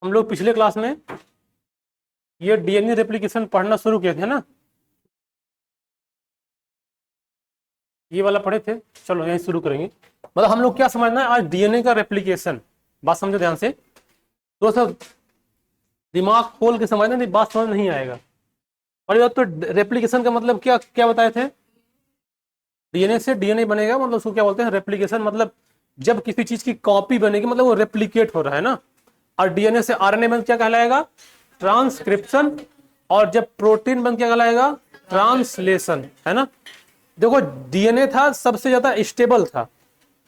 हम लोग पिछले क्लास में ये डीएनए रेप्लिकेशन पढ़ना शुरू किए थे ना, ये वाला पढ़े थे। चलो यहीं शुरू करेंगे। मतलब हम लोग क्या समझना है आज, डीएनए का रेप्लिकेशन। बात समझो ध्यान से, थोड़ा सा दिमाग खोल के समझना, नहीं बात समझ नहीं आएगा। और ये तो रेप्लिकेशन का मतलब क्या क्या बताए थे, डीएनए से डीएनए बनेगा, मतलब उसको क्या बोलते हैं रेप्लिकेशन। मतलब जब किसी चीज की कॉपी बनेगी मतलब वो रेप्लिकेट हो रहा है ना। और डीएनए से आरएनए बन क्या कहलाएगा, ट्रांसक्रिप्शन। और जब प्रोटीन बन क्या कहलाएगा, ट्रांसलेशन, है ना। देखो डीएनए था सबसे ज्यादा स्टेबल था,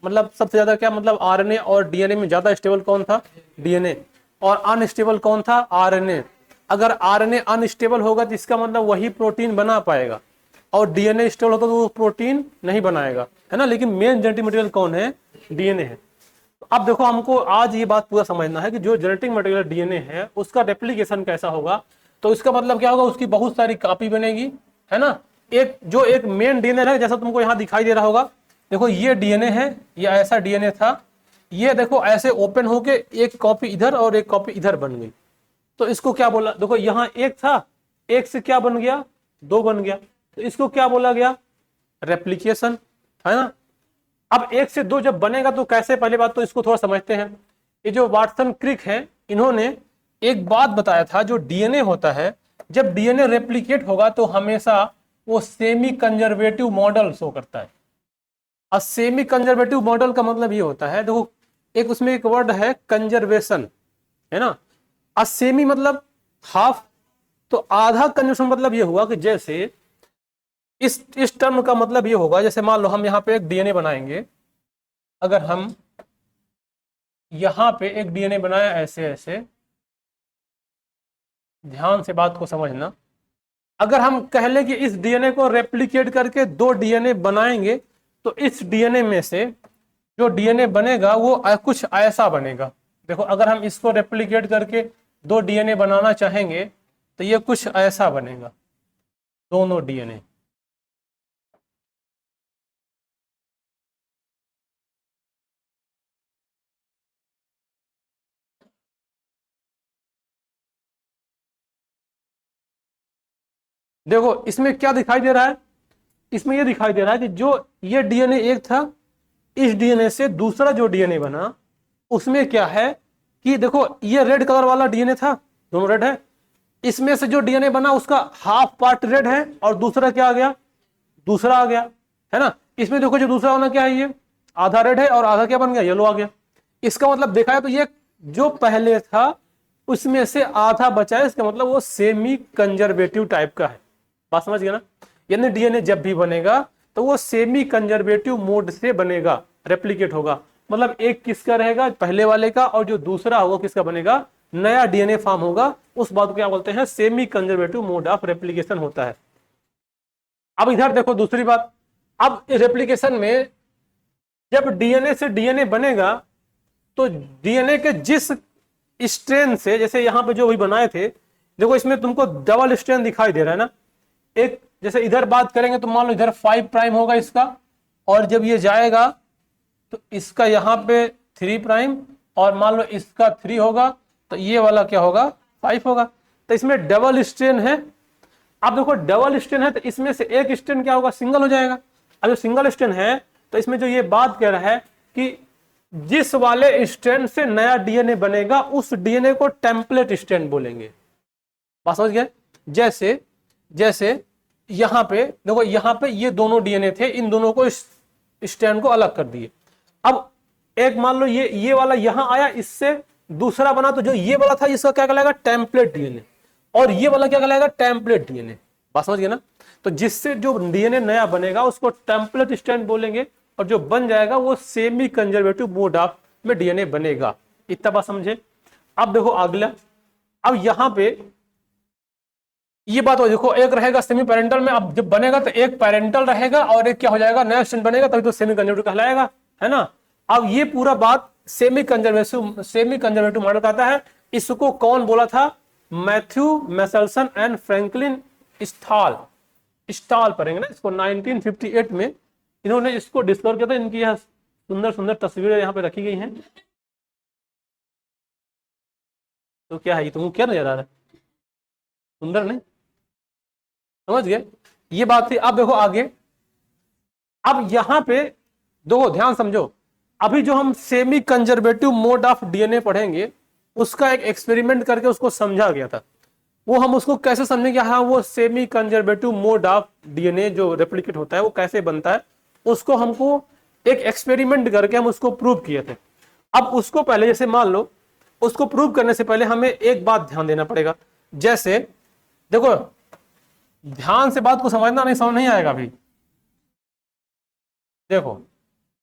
मतलब सबसे ज्यादा क्या मतलब आरएनए और डीएनए में ज्यादा स्टेबल कौन था, डीएनए। और अनस्टेबल कौन था, आरएनए। अगर आरएनए अनस्टेबल होगा तो इसका मतलब वही प्रोटीन बना पाएगा, और डीएनए स्टेबल होता तो वो प्रोटीन नहीं बनाएगा, है ना। लेकिन मेन जेनेटिक मटेरियल कौन है, डीएनए है। अब देखो हमको आज ये बात पूरा समझना है कि जो जेनेटिक मटेरियल डीएनए है उसका रेप्लिकेशन कैसा होगा। तो इसका मतलब क्या होगा, उसकी बहुत सारी कॉपी बनेगी, है ना। एक मेन डीएनए है, जैसा तुमको यहाँ दिखाई दे रहा होगा। देखो ये डीएनए है, ये ऐसा डीएनए था। ये देखो ऐसे ओपन होके एक कॉपी इधर और एक कॉपी इधर बन गई। तो इसको क्या बोला, देखो यहाँ एक था, एक से क्या बन गया, दो बन गया। तो इसको क्या बोला गया, रेप्लिकेशन, है ना। अब एक से दो जब बनेगा तो कैसे, पहले बात तो इसको थोड़ा समझते हैं। ये जो वाटसन क्रिक है, इन्होंने एक बात बताया था, जो डीएनए होता है जब डीएनए रेप्लिकेट होगा तो हमेशा वो सेमी कंजर्वेटिव मॉडल शो करता है। और सेमी कंजर्वेटिव मॉडल का मतलब ये होता है, देखो एक उसमें एक वर्ड है कंजर्वेशन, है ना। और सेमी मतलब हाफ, तो आधा कंजर्वेशन मतलब ये हुआ कि जैसे इस टर्म का मतलब ये होगा, जैसे मान लो हम यहाँ पे एक डीएनए बनाएंगे। अगर हम यहां पे एक डीएनए बनाया ऐसे ऐसे, ध्यान से बात को समझना। अगर हम कह लें कि इस डीएनए को रेप्लिकेट करके दो डीएनए बनाएंगे, तो इस डीएनए में से जो डीएनए बनेगा वो कुछ ऐसा बनेगा। देखो अगर हम इसको रेप्लिकेट करके दो डीएनए बनाना चाहेंगे तो ये कुछ ऐसा बनेगा, दोनों डीएनए। देखो इसमें क्या दिखाई दे रहा है, इसमें ये दिखाई दे रहा है कि जो ये डीएनए एक था, इस डीएनए से दूसरा जो डीएनए बना उसमें क्या है कि देखो ये रेड कलर वाला डीएनए था, दोनों रेड है। इसमें से जो डीएनए बना उसका हाफ पार्ट रेड है और दूसरा क्या आ गया, दूसरा आ गया, है ना। इसमें देखो जो दूसरा होना क्या है, ये आधा रेड है और आधा क्या बन गया, येलो आ गया। इसका मतलब देखा है तो ये जो पहले था उसमें से आधा बचा है, इसका मतलब वो सेमी कंजर्वेटिव टाइप का है। बात समझ गया ना। यानी डीएनए जब भी बनेगा तो वो सेमी कंजर्वेटिव मोड से बनेगा, रेप्लिकेट होगा। मतलब एक किसका रहेगा, पहले वाले का, और जो दूसरा होगा किसका बनेगा, नया डीएनए फॉर्म होगा। उस बात को क्या बोलते हैं, semi conservative mode of replication होता है। अब इधर देखो दूसरी बात, अब रेप्लिकेशन में जब डीएनए से डीएनए बनेगा तो डीएनए के जिस स्ट्रेन से, जैसे यहां पे जो भी बनाए थे, देखो इसमें तुमको डबल स्ट्रेन दिखाई दे रहा है ना। एक जैसे इधर बात करेंगे तो मान लो इधर 5 प्राइम होगा इसका, और जब ये जाएगा तो इसका यहाँ पे 3 प्राइम, और मान लो इसका 3 होगा तो ये वाला क्या होगा, 5 होगा। तो इसमें डबल स्ट्रेन है। अब देखो डबल स्ट्रेन है तो इसमें से एक स्ट्रेन क्या होगा, सिंगल हो जाएगा। अब जो सिंगल स्ट्रेन है तो इसमें जो ये बात कह रहा है कि जिस वाले स्ट्रेन से नया डीएनए बनेगा उस डीएनए को टेम्पलेट स्ट्रेन बोलेंगे। बात समझ गए। जैसे जैसे यहां पे देखो, यहां पे ये दोनों डीएनए थे, इन दोनों को स्ट्रैंड को अलग कर दिए। अब एक मान लो ये वाला यहां आया, इससे दूसरा बना, तो जो ये वाला था इसका क्या कहलाएगा, टेम्पलेट डीएनए, और ये वाला क्या कहलाएगा, टेम्पलेट डीएनए। बात समझ गए ना। तो जिससे जो डीएनए नया बनेगा उसको टेम्पलेट स्ट्रैंड बोलेंगे, और जो बन जाएगा वो सेमी कंजर्वेटिव मोड ऑफ में डीएनए बनेगा। इतना बात समझे। अब देखो अगला, अब यहां पे ये बात हो, देखो एक रहेगा सेमी पेरेंटल में, अब जब बनेगा तो एक पेरेंटल रहेगा और एक क्या हो जाएगा, नया स्ट्रैंड बनेगा, तभी तो सेमी कंजर्वेटिव कहलाएगा, है ना। अब ये पूरा बात सेमी कंजर्वेटिव मॉडल कहता है। इसको कौन बोला था, Matthew Meselson and Franklin stall पढ़ेंगे ना इसको, 1958 में इन्होंने इसको डिस्कवर किया था। इनकी यह सुंदर सुंदर तस्वीरें यहाँ पे रखी गई हैं। तो क्या है, ये तुमको क्या नजर आ रहा है, सुंदर नहीं, समझ गए, ये बात थी। अब देखो आगे, अब यहां पे दो ध्यान समझो, अभी जो हम semi conservative mode of DNA पढ़ेंगे उसका एक एक्सपेरिमेंट करके उसको समझा गया था। वो हम उसको कैसे समझेंगे, हाँ वो semi conservative mode of DNA जो रेप्लिकेट होता है वो कैसे बनता है, उसको हमको एक एक्सपेरिमेंट करके हम उसको प्रूव किए थे। अब उसको पहले जैसे मान लो, उसको प्रूव करने से पहले हमें एक बात ध्यान देना पड़ेगा। जैसे देखो, ध्यान से बात को समझना, नहीं समझ नहीं आएगा अभी। देखो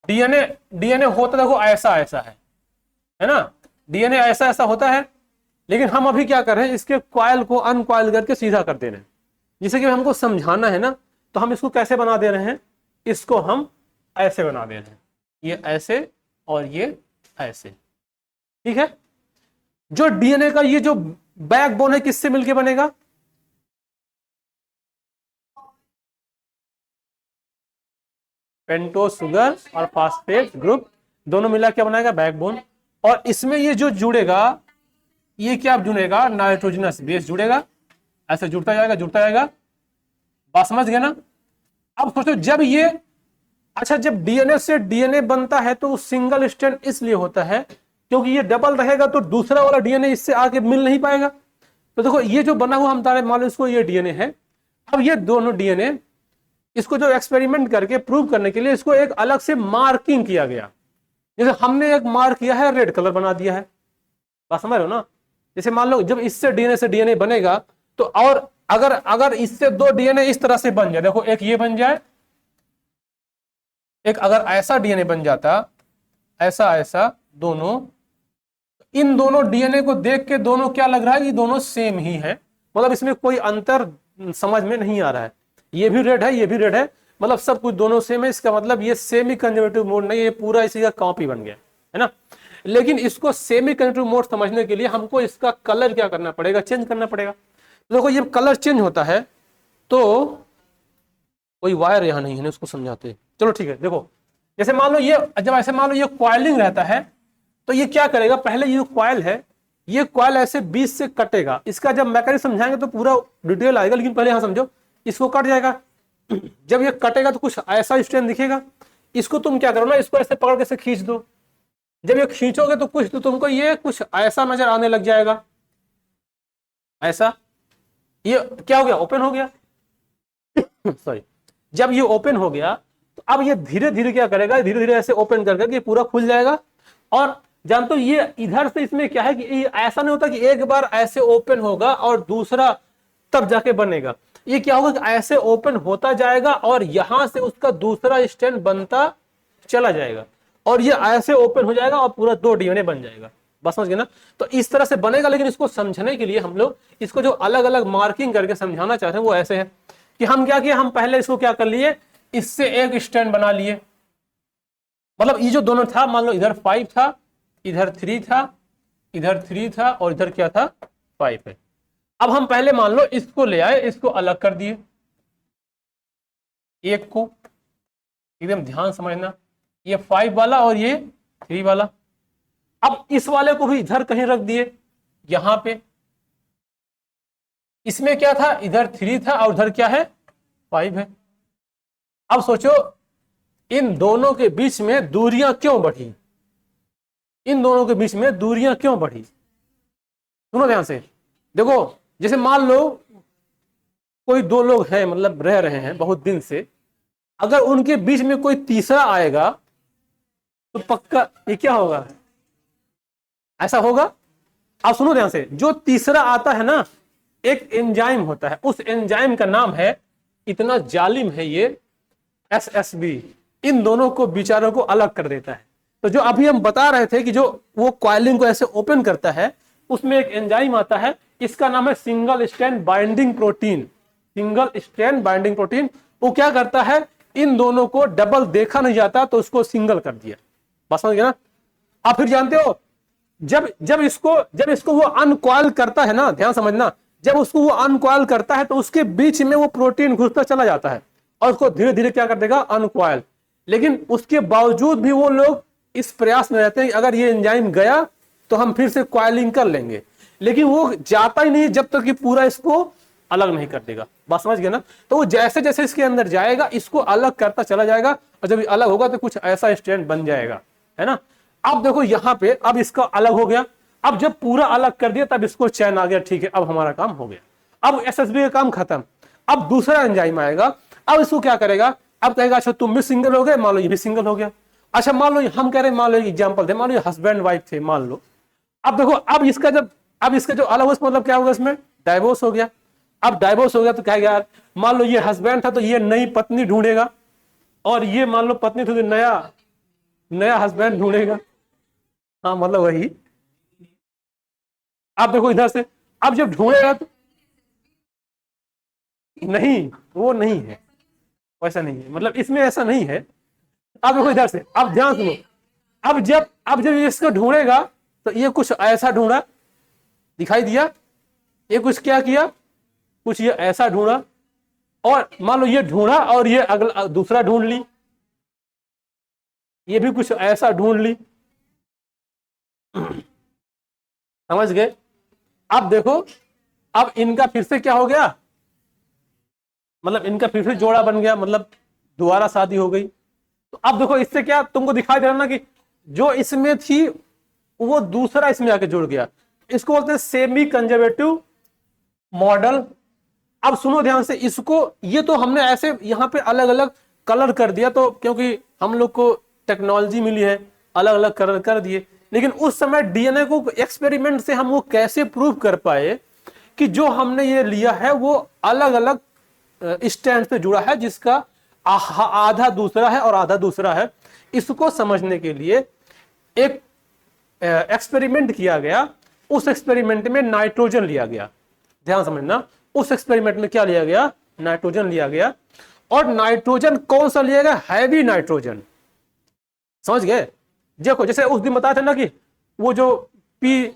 डीएनए, डीएनए होता देखो ऐसा ऐसा है ना, डीएनए ऐसा ऐसा होता है, लेकिन हम अभी क्या कर रहे हैं, इसके कॉइल को अनकॉइल करके सीधा कर दे रहे हैं। जिसे कि हमको समझाना है ना, तो हम इसको कैसे बना दे रहे हैं, इसको हम ऐसे बना दे रहे हैं, ये ऐसे और ये ऐसे, ठीक है। जो डीएनए का ये जो बैकबोन है किससे मिलके बनेगा, पेंटोज शुगर और फास्फेट ग्रुप दोनों मिला क्या बनाएगा, बैकबोन। और इसमें ये जो जुड़ेगा, ये क्या जुड़ेगा, नाइट्रोजनस बेस जुड़ेगा, ऐसे जुड़ता जाएगा जुड़ता जाएगा, बात समझ गए ना। अब सोचो जब ये, अच्छा जब डीएनए से डीएनए बनता है तो सिंगल स्ट्रैंड इसलिए होता है क्योंकि ये डबल रहेगा तो दूसरा वाला डीएनए इससे आके मिल नहीं पाएगा। तो देखो ये जो बना हुआ हम तारे मान लो इसको ये डीएनए है, अब ये दोनों डीएनए, इसको जो एक्सपेरिमेंट करके प्रूव करने के लिए इसको एक अलग से मार्किंग किया गया। जैसे हमने एक मार्क किया है, रेड कलर बना दिया है, बात समझ रहे हो ना। जैसे मान लो जब इससे डीएनए से डीएनए बनेगा तो, और अगर अगर इससे दो डीएनए इस तरह से बन जाए, देखो एक ये बन जाए, एक अगर ऐसा डीएनए बन जाता, ऐसा ऐसा दोनों, इन दोनों डीएनए को देख के दोनों क्या लग रहा है, ये दोनों सेम ही है, मतलब इसमें कोई अंतर समझ में नहीं आ रहा है, ये भी रेड है ये भी रेड है, मतलब सब कुछ दोनों सेम है। इसका मतलब ये सेमी कंजर्वेटिव मोड नहीं, ये पूरा इसी का कॉपी बन गया है ना। लेकिन इसको सेमी कंजर्वेटिव मोड समझने के लिए हमको इसका कलर क्या करना पड़ेगा, चेंज करना पड़ेगा। देखो ये कलर चेंज होता है तो, कोई वायर यहां नहीं है, उसको समझाते, चलो ठीक है। देखो जैसे मान लो ये, जब ऐसे मान लो ये कॉइलिंग रहता है तो ये क्या करेगा, पहले ये कॉइल है, ये कॉइल ऐसे बीच से कटेगा, इसका जब मैकेनिज्म समझाएंगे तो पूरा डिटेल आएगा, लेकिन पहले यहां समझो, इसको कट जाएगा, जब ये कटेगा तो कुछ ऐसा स्ट्रेन दिखेगा, इसको तुम क्या करो ना, इसको ऐसे पकड़ के से खींच दो, जब ये खींचोगे तो कुछ तो तुमको ये कुछ ऐसा नजर आने लग जाएगा, ऐसा, ये क्या हो गया, ओपन हो गया सॉरी, जब ये ओपन हो गया तो अब ये धीरे धीरे क्या करेगा, धीरे धीरे ऐसे ओपन कर करके पूरा खुल जाएगा। और जानते हो ये इधर से इसमें क्या है कि ऐसा नहीं होता कि एक बार ऐसे ओपन होगा और दूसरा तब जाके बनेगा, ये क्या होगा कि ऐसे ओपन होता जाएगा और यहां से उसका दूसरा स्ट्रैंड बनता चला जाएगा और ये ऐसे ओपन हो जाएगा और पूरा दो डीएनए बन जाएगा, बस समझ गए ना। तो इस तरह से बनेगा, लेकिन इसको समझने के लिए हम लोग इसको जो अलग अलग मार्किंग करके समझाना चाहते हैं वो ऐसे है कि हम क्या किए, हम पहले इसको क्या कर लिए, इससे एक स्ट्रैंड बना लिए, मतलब ये जो दोनों था, मान लो इधर 5 था, इधर 3 था, इधर 3 था और इधर क्या था 5 है। अब हम पहले मान लो इसको ले आए, इसको अलग कर दिए, एक को एकदम ध्यान समझना, ये 5 वाला और ये 3 वाला। अब इस वाले को भी इधर कहीं रख दिए, यहां पे इसमें क्या था, इधर 3 था और उधर क्या है 5 है। अब सोचो इन दोनों के बीच में दूरियां क्यों बढ़ी, इन दोनों के बीच में दूरियां क्यों बढ़ी, सुनो ध्यान से। देखो जैसे मान लो कोई दो लोग हैं, मतलब रह रहे हैं बहुत दिन से, अगर उनके बीच में कोई तीसरा आएगा तो पक्का ये क्या होगा, ऐसा होगा। अब सुनो ध्यान से, जो तीसरा आता है ना, एक एंजाइम होता है, उस एंजाइम का नाम है, इतना जालिम है ये, SSB, इन दोनों को विचारों को अलग कर देता है। तो जो अभी हम बता रहे थे कि जो वो कॉइलिंग को ऐसे ओपन करता है, उसमें एक एंजाइम आता है, इसका नाम है single strand binding protein. Single strand binding protein वो क्या करता है, इन दोनों को डबल देखा नहीं जाता तो उसको सिंगल कर दिया, बस समझ गए ना। आप फिर जानते हो जब इसको वो अनकॉइल करता है ना, ध्यान समझना, जब उसको वो अनकॉइल करता है तो उसके बीच में वो प्रोटीन घुसता चला जाता है और उसको धीरे धीरे क्या कर देगा, अनकॉइल। लेकिन उसके बावजूद भी वो लोग इस प्रयास में रहते हैं कि अगर ये एंजाइम गया तो हम फिर से कॉइलिंग कर लेंगे। लेकिन वो जाता ही नहीं जब तक कि पूरा इसको अलग नहीं कर देगा। बात समझ गए ना? तो वो जैसे जैसे इसके अंदर जाएगा इसको अलग करता चला जाएगा, और जब ये अलग होगा तो कुछ ऐसा स्ट्रैंड बन जाएगा, है ना। अब देखो यहाँ पे, अब इसका अलग हो गया, अब जब पूरा अलग कर दिया तब इसको चैन आ गया, ठीक है अब हमारा काम हो गया। अब एसएसबी का काम खत्म। अब दूसरा एंजाइम आएगा, अब इसको क्या करेगा, अब कहेगा अच्छा तुम भी सिंगल हो गए, मान लो ये भी सिंगल हो गया। अच्छा मान लो हम कह रहे हैं, मान लो एग्जाम्पल थे, मान लो हस्बैंड वाइफ थे मान लो। अब देखो अब इसका जब, अब इसका जो अलग हुआ मतलब क्या होगा, इसमें डाइवोर्स हो गया। अब डाइवोर्स हो गया तो कहेगा यार मान लो ये हस्बैंड था तो ये नई पत्नी ढूंढेगा, और ये मान लो पत्नी थी तो नया हस्बैंड ढूंढेगा। हाँ मतलब वही। अब देखो इधर से, अब जब ढूंढेगा तो नहीं, वो नहीं है, वैसा नहीं है, मतलब इसमें ऐसा नहीं है। अब देखो इधर से, अब ध्यान सुनो, अब जब इसको ढूंढेगा तो ये कुछ ऐसा ढूंढा, दिखाई दिया, ये कुछ क्या किया, कुछ ये ऐसा ढूंढा, और मान लो ये ढूंढा और ये अगला दूसरा ढूंढ ली, ये भी कुछ ऐसा ढूंढ ली, समझ गए। अब देखो अब इनका फिर से क्या हो गया, मतलब इनका फिर से जोड़ा बन गया, मतलब दोबारा शादी हो गई। तो अब देखो इससे क्या तुमको दिखाई दे रहा ना कि जो इसमें थी वो दूसरा इसमें आके जुड़ गया, इसको बोलते हैं सेमी कंजर्वेटिव मॉडल। अब सुनो ध्यान से इसको, ये तो हमने ऐसे यहाँ पे अलग अलग कलर कर दिया, तो क्योंकि हम लोग को टेक्नोलॉजी मिली है अलग अलग कलर कर दिए, लेकिन उस समय डीएनए को एक्सपेरिमेंट से हम वो कैसे प्रूव कर पाए कि जो हमने ये लिया है वो अलग अलग स्टैंड से जुड़ा है, जिसका आधा दूसरा है और आधा दूसरा है। इसको समझने के लिए एक एक्सपेरिमेंट किया गया, उस एक्सपेरिमेंट में नाइट्रोजन लिया गया, ध्यान समझना, उस एक्सपेरिमेंट में क्या लिया गया, नाइट्रोजन लिया गया। और नाइट्रोजन कौन सा लिया गया, हैवी नाइट्रोजन, समझ गए। देखो जैसे उस दिन बताया था ना कि वो जो पी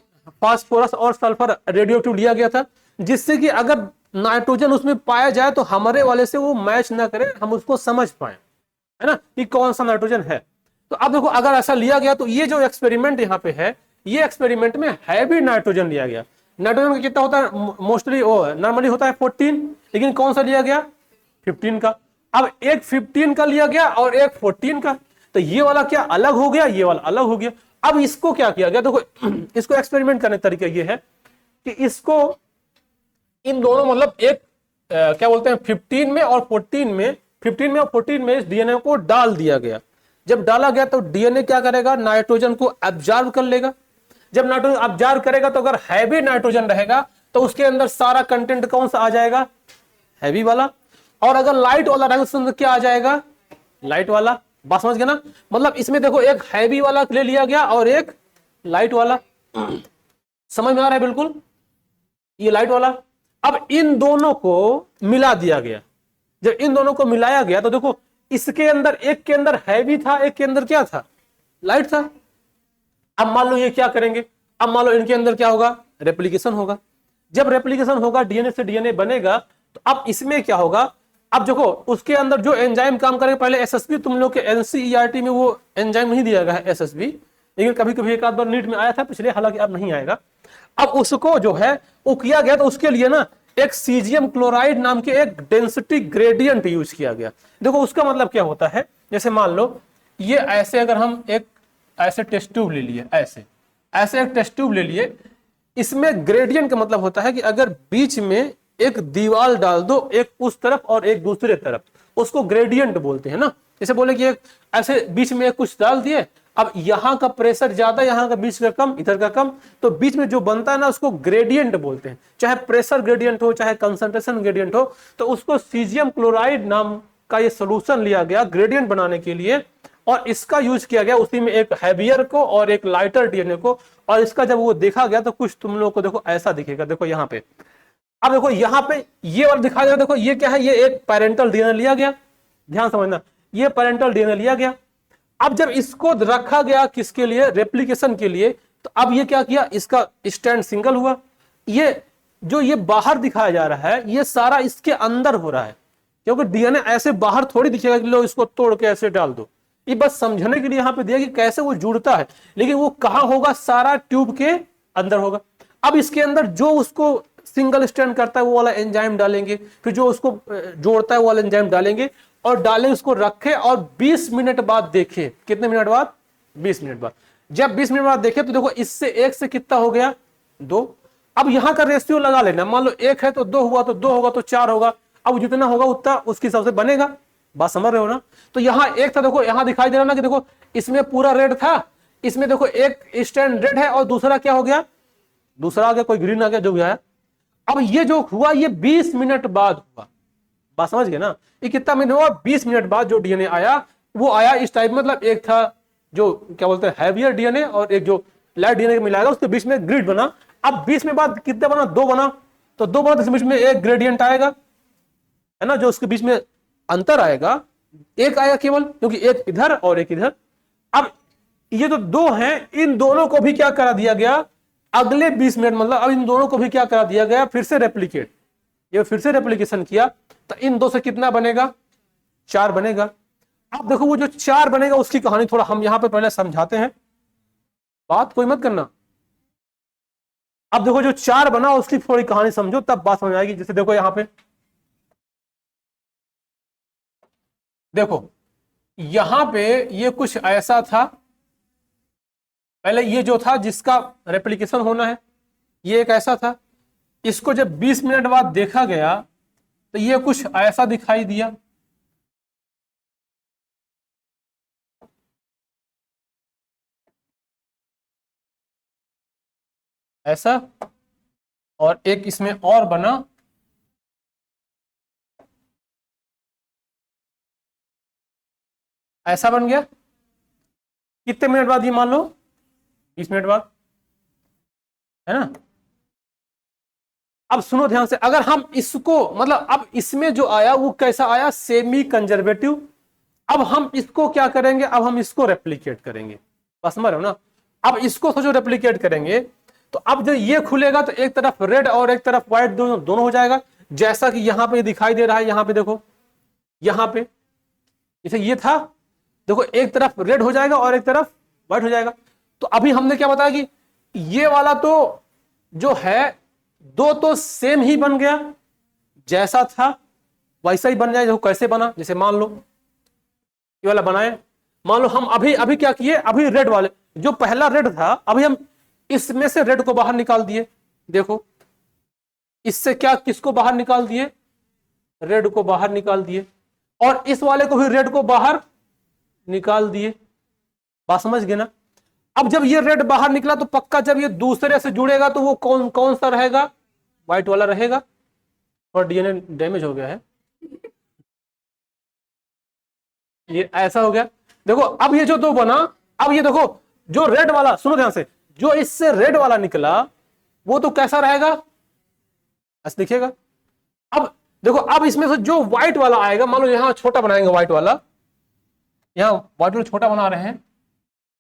फास्फोरस और सल्फर रेडियोएक्टिव लिया गया था, जिससे कि अगर नाइट्रोजन उसमें पाया जाए तो हमारे वाले से वो मैच ना करे, हम उसको समझ पाए, है ना, कि कौन सा नाइट्रोजन है। तो अब देखो अगर ऐसा लिया गया तो ये जो एक्सपेरिमेंट यहाँ पे है, ये एक्सपेरिमेंट में हैवी नाइट्रोजन लिया गया। नाइट्रोजन का कितना होता है, मोस्टली नॉर्मली होता है 14, लेकिन कौन सा लिया गया, 15 का। अब एक 15 का लिया गया और एक 14 का, तो ये वाला क्या अलग हो गया, ये वाला अलग हो गया। अब इसको क्या किया गया, देखो इसको एक्सपेरिमेंट करने का तरीका ये है कि इसको इन दोनों मतलब एक क्या बोलते हैं 15 में और 14 में, 15 में और 14 में इस डीएनए को डाल दिया गया। जब डाला गया तो डीएनए क्या करेगा, नाइट्रोजन को एब्जॉर्ब कर लेगा। जब नाइट्रोजन एब्जॉर्ब करेगा तो अगर हैवी नाइट्रोजन रहेगा तो उसके अंदर सारा कंटेंट कौन सा आ जाएगा, हैवी वाला, और अगर लाइट वाला रहेगा उसके अंदर क्या आ जाएगा, लाइट वाला। बात समझ गए ना, मतलब इसमें देखो एक हैवी वाला ले लिया गया और एक लाइट वाला, समझ में आ रहा है बिल्कुल, ये लाइट वाला। अब इन दोनों को मिला दिया गया, जब इन दोनों को मिलाया गया तो देखो इसके अंदर, एक के अंदर हैवी था, एक के अंदर क्या था, लाइट था। अब मान लो ये क्या करेंगे, अब मान लो इनके अंदर क्या होगा, रेप्लिकेशन होगा। जब रेप्लिकेशन होगा, डीएनए से डीएनए बनेगा, तो अब इसमें क्या होगा, अब देखो उसके अंदर जो एंजाइम काम करेगा, पहले एसएसबी, तुम लोग के एनसीईआरटी में वो एंजाइम नहीं दिया गया है एसएसबी, लेकिन कभी कभी एक आध बार नीट में आया था पिछले, हालांकि अब नहीं आएगा। अब उसको जो है वो किया गया, तो उसके लिए ना एक सीजियम क्लोराइड नाम के एक डेंसिटी ग्रेडियंट यूज किया गया। देखो उसका मतलब क्या होता है, जैसे मान लो ये ऐसे, अगर हम एक ऐसे टेस्ट ट्यूब ले लिए, ऐसे एक टेस्ट ट्यूब ले लिए, इसमें ग्रेडियंट का मतलब होता है कि अगर बीच में एक दीवार डाल दो, एक उस तरफ और एक दूसरे तरफ, उसको ग्रेडियंट बोलते हैं ना। जैसे बोले कि एक ऐसे बीच में एक कुछ डाल दिए, अब यहाँ का प्रेशर ज्यादा, यहाँ का बीच का कम, इधर का कम, तो बीच में जो बनता है ना उसको ग्रेडियंट बोलते हैं। चाहे प्रेशर ग्रेडियंट हो, चाहे कंसंट्रेशन ग्रेडियंट हो, तो उसको सीजियम क्लोराइड नाम का ये सोल्यूशन लिया गया ग्रेडियंट बनाने के लिए, और इसका यूज किया गया उसी में एक हैवियर को और एक लाइटर डीएनए को। और इसका जब वो देखा गया तो कुछ तुम लोग को देखो ऐसा दिखेगा, देखो यहाँ पे, अब देखो यहाँ पे ये वाला दिखाया गया, देखो ये क्या है, ये एक पेरेंटल डीएनए लिया गया, ध्यान समझना, ये पेरेंटल डीएनए लिया गया। अब जब इसको रखा गया किसके लिए, रेप्लिकेशन के लिए, तो अब ये क्या किया, इसका स्टैंड सिंगल हुआ। ये जो ये बाहर दिखाया जा रहा है ये सारा इसके अंदर हो रहा है, क्योंकि डीएनए ऐसे बाहर थोड़ी दिखेगा कि लो इसको तोड़ के ऐसे डाल दो। ये बस समझने के लिए यहाँ पे दिया कि कैसे वो जुड़ता है, लेकिन वो कहाँ होगा, सारा ट्यूब के अंदर होगा। अब इसके अंदर जो उसको सिंगल स्ट्रैंड करता है वो वाला एंजाइम डालेंगे, फिर जो उसको जोड़ता है वो वाला एंजाइम डालेंगे और डालें, उसको रखे और 20 मिनट बाद देखें। कितने मिनट बाद? 20 मिनट बाद। जब 20 मिनट बाद देखें तो देखो इससे एक से कितना हो गया? 2। अब यहां का रेशियो लगा लेना, मान लो 1 है तो 2 हुआ, तो 2 होगा तो 4 होगा। अब जितना होगा उतना उसके हिसाब से बनेगा। बात समझ रहे हो ना? तो यहाँ 1 था, देखो यहाँ दिखाई दे रहा ना कि देखो इसमें पूरा रेड था, इसमें देखो एक स्टैंड रेड है और दूसरा क्या हो गया? दूसरा आ गया, कोई ग्रीन आ गया, जो भी आया। अब ये जो हुआ ये 20 मिनट बाद हुआ। बात समझ गए ना? ये कितना मिनट हुआ? 20 मिनट बाद जो डीएनए आया वो आया इस टाइप, मतलब एक था जो क्या बोलते हैं हैवियर डीएनए और एक जो लाइट डीएनए मिलाएगा, उसके बीच में ग्रिड बना। अब 20 में बाद कितना बना? 2 बना। तो 2 बना तो इसके बीच में एक ग्रेडियंट आएगा, है ना, जो उसके बीच में अंतर आएगा, एक आएगा केवल, क्योंकि एक इधर और एक इधर। अब ये जो 2 हैं, इन दोनों को भी क्या करा दिया गया? अगले 20 मिनट, मतलब अब इन दोनों को भी क्या करा दिया गया? फिर से रेप्लिकेट। ये फिर से रेप्लिकेशन किया तो इन 2 से कितना बनेगा? 4 बनेगा। अब देखो वो जो 4 बनेगा उसकी कहानी थोड़ा हम यहां पे पहले समझाते हैं, बात कोई मत करना। अब देखो जो 4 बना उसकी थोड़ी कहानी समझो, तब बात समझ आएगी। जैसे देखो यहां पे देखो, यहां पे ये कुछ ऐसा था, पहले ये जो था जिसका रेप्लिकेशन होना है, ये एक ऐसा था। इसको जब 20 मिनट बाद देखा गया तो ये कुछ ऐसा दिखाई दिया। ऐसा, और एक इसमें और बना, ऐसा बन गया। कितने मिनट बाद? ये मान लो 20 मिनट बाद, है ना। अब सुनो ध्यान से, अगर हम इसको मतलब अब इसमें जो आया वो कैसा आया? Semi conservative. अब हम इसको क्या करेंगे? अब हम इसको रेप्लिकेट करेंगे। बस समझ रहे हो ना? अब इसको सोचो रेप्लिकेट करेंगे तो अब जब ये खुलेगा तो एक तरफ रेड और एक तरफ व्हाइट दोनों हो जाएगा, जैसा कि यहां पे दिखाई दे रहा है। यहां पे देखो, यहां पे जैसे ये था, देखो एक तरफ रेड हो जाएगा और एक तरफ व्हाइट हो जाएगा। तो अभी हमने क्या बताया कि ये वाला तो जो है 2 तो सेम ही बन गया, जैसा था वैसा ही बन जाए। देखो कैसे बना, जैसे मान लो ये वाला बनाए, मान लो हम अभी क्या किए? अभी रेड वाले, जो पहला रेड था, अभी हम इसमें से रेड को बाहर निकाल दिए। देखो इससे क्या, किसको बाहर निकाल दिए? रेड को बाहर निकाल दिए, और इस वाले को भी रेड को बाहर निकाल दिए। बात समझ गए ना? अब जब ये रेड बाहर निकला तो पक्का जब ये दूसरे से जुड़ेगा तो वो कौन कौन सा रहेगा? व्हाइट वाला रहेगा। और डीएनए डैमेज हो गया है, ये ऐसा हो गया। देखो अब ये जो 2 बना, अब ये देखो जो रेड वाला, सुनो ध्यान से, जो इससे रेड वाला निकला वो तो कैसा रहेगा? ऐसा दिखेगा। अब देखो, अब इसमें से जो व्हाइट वाला आएगा, मान लो यहां छोटा बनाएंगे व्हाइट वाला, यहां व्हाइट वाला छोटा बना रहे हैं,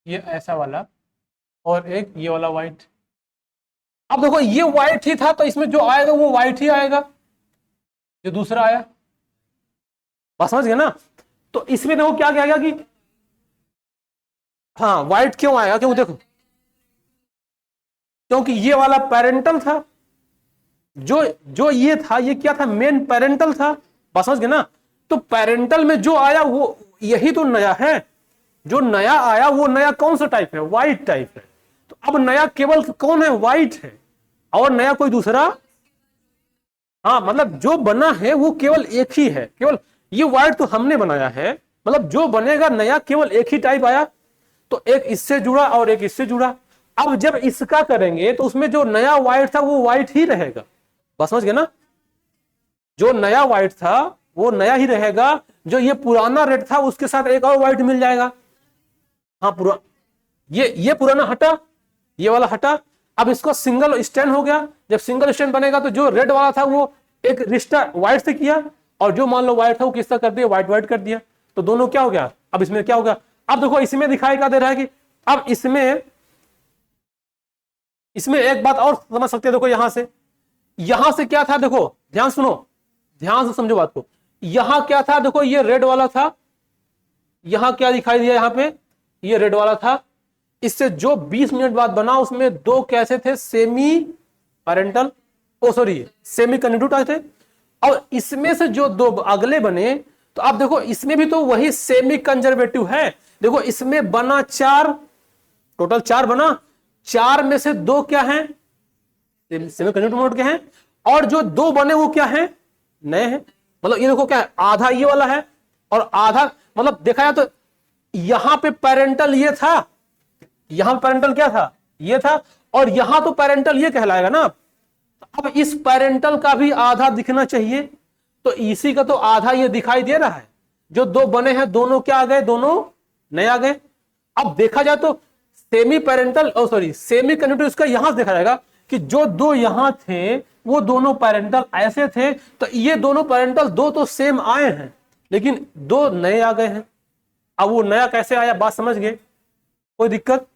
ये ऐसा वाला, और एक ये वाला व्हाइट। अब देखो ये व्हाइट ही था तो इसमें जो आएगा वो व्हाइट ही आएगा, जो दूसरा आया। बस समझ गए ना? तो इसमें देखो क्या क्या गया कि हाँ व्हाइट क्यों आएगा? क्यों? देखो क्योंकि ये वाला पेरेंटल था, जो जो ये था, ये क्या था? मेन पेरेंटल था। बस समझ गए ना? तो पेरेंटल में जो आया वो यही तो नया है। जो नया आया वो नया कौन सा टाइप है? व्हाइट टाइप है। तो अब नया केवल कौन है? व्हाइट है, और नया कोई दूसरा, हाँ मतलब जो बना है वो केवल एक ही है। केवल ये व्हाइट तो हमने बनाया है, मतलब जो बनेगा नया केवल एक ही टाइप आया। तो एक इससे जुड़ा और एक इससे जुड़ा। अब जब इसका करेंगे तो उसमें जो नया व्हाइट था वो व्हाइट ही रहेगा। बस समझ गए ना? जो नया व्हाइट था वो नया ही रहेगा, जो ये पुराना रेड था उसके साथ एक और व्हाइट मिल जाएगा। हाँ पूरा ये पुराना हटा, ये वाला हटा। अब इसको सिंगल स्टैंड हो गया। जब सिंगल स्टैंड बनेगा तो जो रेड वाला था वो एक रिश्ता व्हाइट से किया, और जो मान लो व्हाइट था वो किसका कर दिया? व्हाइट व्हाइट कर दिया। तो दोनों क्या हो गया? अब इसमें क्या होगा? अब देखो इसमें दिखाई क्या दे रहा है कि अब इसमें एक बात और समझ सकते हैं। देखो यहां से क्या था? देखो ध्यान सुनो, ध्यान से समझो बात को। यहां क्या था? देखो ये रेड वाला था, यहां क्या दिखाई दिया? यहां पे ये रेड वाला था। इससे जो 20 मिनट बाद बना उसमें 2 कैसे थे? सेमी पैरेंटल, ओ सॉरी सेमी कंडक्टिव आए थे। और इसमें से जो दो अगले बने, तो आप देखो इसमें भी तो वही सेमी कंजर्वेटिव है। देखो इसमें बना 4, टोटल 4 बना, 4 में से 2 क्या है, सेमी कंडक्टिव मोड के हैं, और जो 2 बने वो क्या है, नए हैं। मतलब ये देखो क्या है, आधा ये वाला है और आधा, मतलब देखा जाए तो यहां पे पेरेंटल ये था, यहां पेरेंटल क्या था, ये था, और यहां तो पेरेंटल ये कहलाएगा ना। अब इस पेरेंटल का भी आधा दिखना चाहिए, तो इसी का तो आधा ये दिखाई दे रहा है। जो 2 बने हैं दोनों क्या आ गए, दोनों नए आ गए। अब देखा जाए तो सेमी पेरेंटल, ओ सॉरी सेमी कंडक्टिव, इसका यहां से देखा जाएगा कि जो 2 यहां थे वो दोनों पेरेंटल ऐसे थे, तो ये दोनों पेरेंटल 2 तो सेम आए हैं, लेकिन 2 नए आ गए हैं। अब वो नया कैसे आया, बात समझ गए, कोई दिक्कत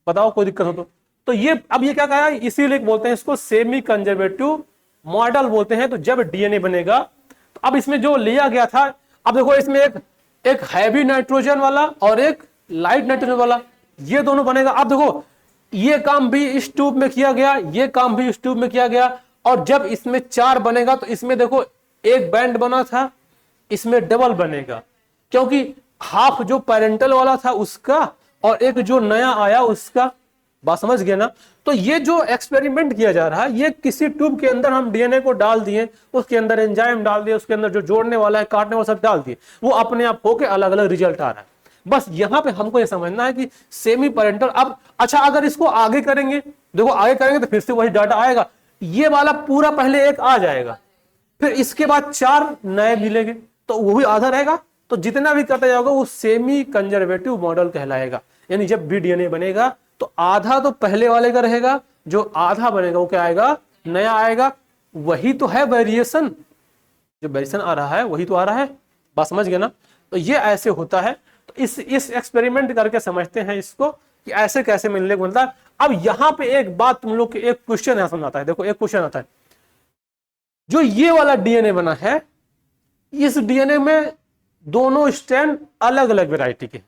बताओ, कोई दिक्कत हो तो ये अब ये क्या कहा है, इसीलिए बोलते हैं इसको सेमी कंजर्वेटिव मॉडल बोलते हैं। तो जब डीएनए बनेगा, तो अब इसमें जो लिया गया था, अब देखो इसमें एक हैवी नाइट्रोजन वाला और एक लाइट नाइट्रोजन वाला, ये दोनों बनेगा। अब देखो ये काम भी इस ट्यूब में किया गया, ये काम भी इस ट्यूब में किया गया, और जब इसमें 4 बनेगा तो इसमें देखो एक बैंड बना था, इसमें डबल बनेगा, क्योंकि हाफ जो पेरेंटल वाला था उसका और एक जो नया आया उसका। बात समझ गए ना। तो ये जो एक्सपेरिमेंट किया जा रहा है, ये किसी ट्यूब के अंदर हम डीएनए को डाल दिए, उसके अंदर एंजाइम डाल दिए, उसके अंदर जो जोड़ने वाला है काटने वाला सब डाल दिए, वो अपने आप होके अलग अलग रिजल्ट आ रहा है। बस यहां पे हमको ये समझना है कि सेमी पेरेंटल। अब अच्छा अगर इसको आगे करेंगे, देखो आगे करेंगे तो फिर से वही डाटा आएगा, ये वाला पूरा पहले एक आ जाएगा, फिर इसके बाद 4 नए मिलेंगे, तो वो भी आधा रहेगा। तो जितना भी करता जाएगा वो सेमी कंजर्वेटिव मॉडल कहलाएगा। यानी जब भी डीएनए बनेगा तो आधा तो पहले वाले का रहेगा, जो आधा बनेगा वो क्या आएगा, नया आएगा। वही तो है वेरिएशन, जो वेरिएशन आ रहा है वही तो आ रहा है। बात समझ गए ना। तो ये ऐसे होता है। तो इस एक्सपेरिमेंट करके समझते हैं इसको कि ऐसे कैसे मिलने को मिलता है। अब यहां पे एक बात तुम लोग के एक क्वेश्चन है समझ आता है। देखो एक क्वेश्चन आता है, जो ये वाला डीएनए बना है, इस डीएनए में दोनों स्ट्रैंड अलग अलग वैरायटी के,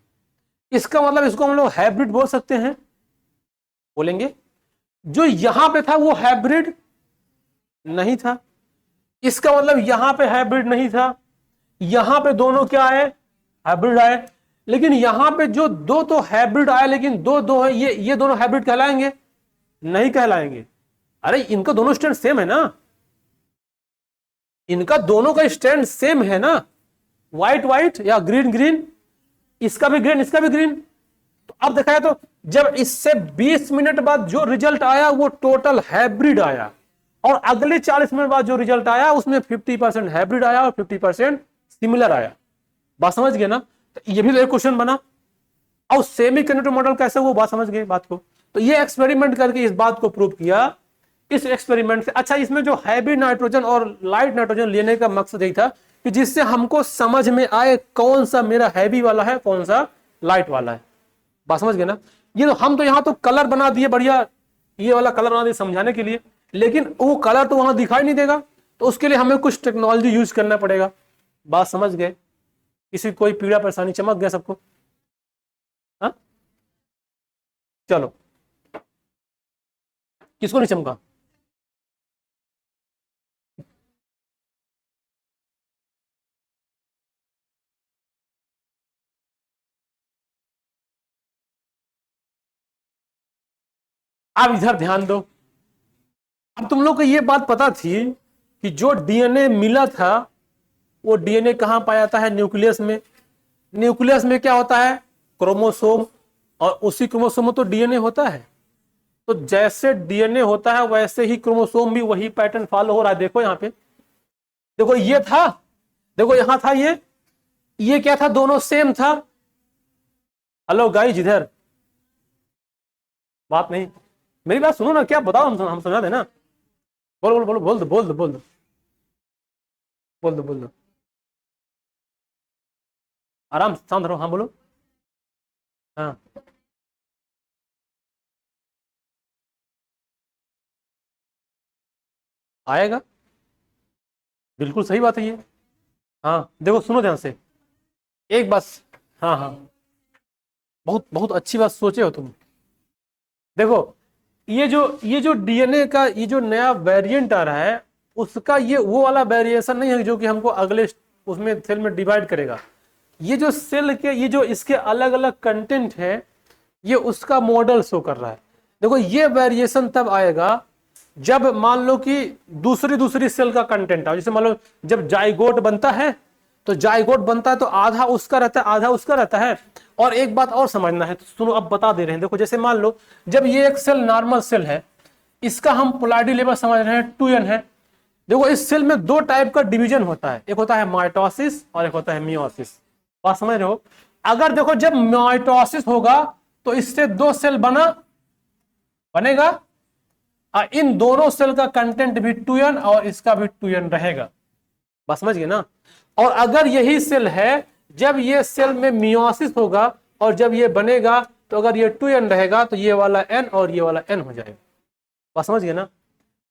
इसका मतलब इसको हम लोग हाइब्रिड बोल सकते हैं, बोलेंगे। जो यहां पे था वो हाइब्रिड नहीं था, इसका मतलब यहां पे हाइब्रिड नहीं था, यहां पे दोनों क्या आए, हाइब्रिड आए। लेकिन यहां पे जो 2 तो हाइब्रिड आए, लेकिन 2 है, ये दोनों हाइब्रिड कहलाएंगे, नहीं कहलाएंगे। अरे इनका दोनों स्टैंड सेम है ना, इनका दोनों का स्टैंड सेम है ना, व्हाइट व्हाइट या ग्रीन ग्रीन, इसका भी ग्रीन इसका भी ग्रीन। तो अब देखा है, तो जब इससे 20 मिनट बाद जो रिजल्ट आया वो टोटल हाइब्रिड आया, और अगले 40 मिनट बाद जो रिजल्ट आया उसमें 50% हाइब्रिड आया और 50% सिमिलर आया। बात समझ गए ना। तो ये भी एक क्वेश्चन बना। और सेमी कंडक्टिव मॉडल कैसे, वो बात समझ गए बात को। तो ये एक्सपेरिमेंट करके इस बात को प्रूव किया। इस एक्सपेरिमेंट से अच्छा, इसमें जो हैवी नाइट्रोजन और लाइट नाइट्रोजन लेने का मकसद यही था कि जिससे हमको समझ में आए कौन सा मेरा हैवी वाला है, कौन सा लाइट वाला है। बात समझ गए ना। ये तो हम तो यहां तो कलर बना दिए बढ़िया, ये वाला कलर बना दिए समझाने के लिए, लेकिन वो कलर तो वहां दिखाई नहीं देगा। तो उसके लिए हमें कुछ टेक्नोलॉजी यूज करना पड़ेगा। बात समझ गए। किसी कोई पीड़ा परेशानी, चमक गया सबको? हाँ चलो, किसको नहीं चमका? अब इधर ध्यान दो। अब तुम लोग को ये बात पता थी कि जो डीएनए मिला था वो डीएनए कहां पाया जाता है, न्यूक्लियस में। न्यूक्लियस में क्या होता है, क्रोमोसोम, और उसी क्रोमोसोम में तो डीएनए होता है। तो जैसे डीएनए होता है वैसे ही क्रोमोसोम भी वही पैटर्न फॉलो हो रहा है। देखो यहाँ पे, देखो ये था, देखो यहां था, ये क्या था, दोनों सेम था। हेलो गाइस, इधर बात नहीं, मेरी बात सुनो ना, क्या बताओ, हम समझा देना। बोलो बोलो बोलो, बोल दो बोल दो बोल दो बोल दो बोल दो, आराम से शांत रहो। हाँ बोलो। हाँ आएगा, बिल्कुल सही बात है ये। हाँ देखो सुनो ध्यान से, एक बात। हाँ बहुत बहुत अच्छी बात सोचे हो तुम। देखो ये जो डीएनए का ये जो नया वेरिएंट आ रहा है, उसका ये वो वाला वेरिएशन नहीं है जो कि हमको अगले उसमें सेल में डिवाइड करेगा। ये जो सेल के ये जो इसके अलग अलग कंटेंट है, ये उसका मॉडल शो कर रहा है। देखो ये वेरिएशन तब आएगा जब मान लो कि दूसरी सेल का कंटेंट है। जैसे मान लो जब जाइगोट बनता है, तो जाइगोट बनता है तो आधा उसका रहता है आधा उसका रहता है। और एक बात और समझना है, तो सुनो अब बता दे रहे हैं। देखो जैसे मान लो जब ये एक सेल नॉर्मल सेल है, इसका हम पोलैरिटी लेवल समझ रहे हैं 2n है। देखो इस सेल में दो टाइप का डिवीजन होता है, एक होता है माइटोसिस और एक होता है मियोसिस। बात समझ रहे हो? अगर देखो जब माइटोसिस होगा तो इससे दो सेल बनेगा, इन दोनों सेल का कंटेंट भी 2n और इसका भी 2n रहेगा। बात समझ गए ना? और अगर यही सेल है, जब ये सेल में मियोसिस होगा और जब ये बनेगा, तो अगर ये 2n रहेगा तो ये वाला n और ये वाला n हो जाएगा। बात समझ गए ना?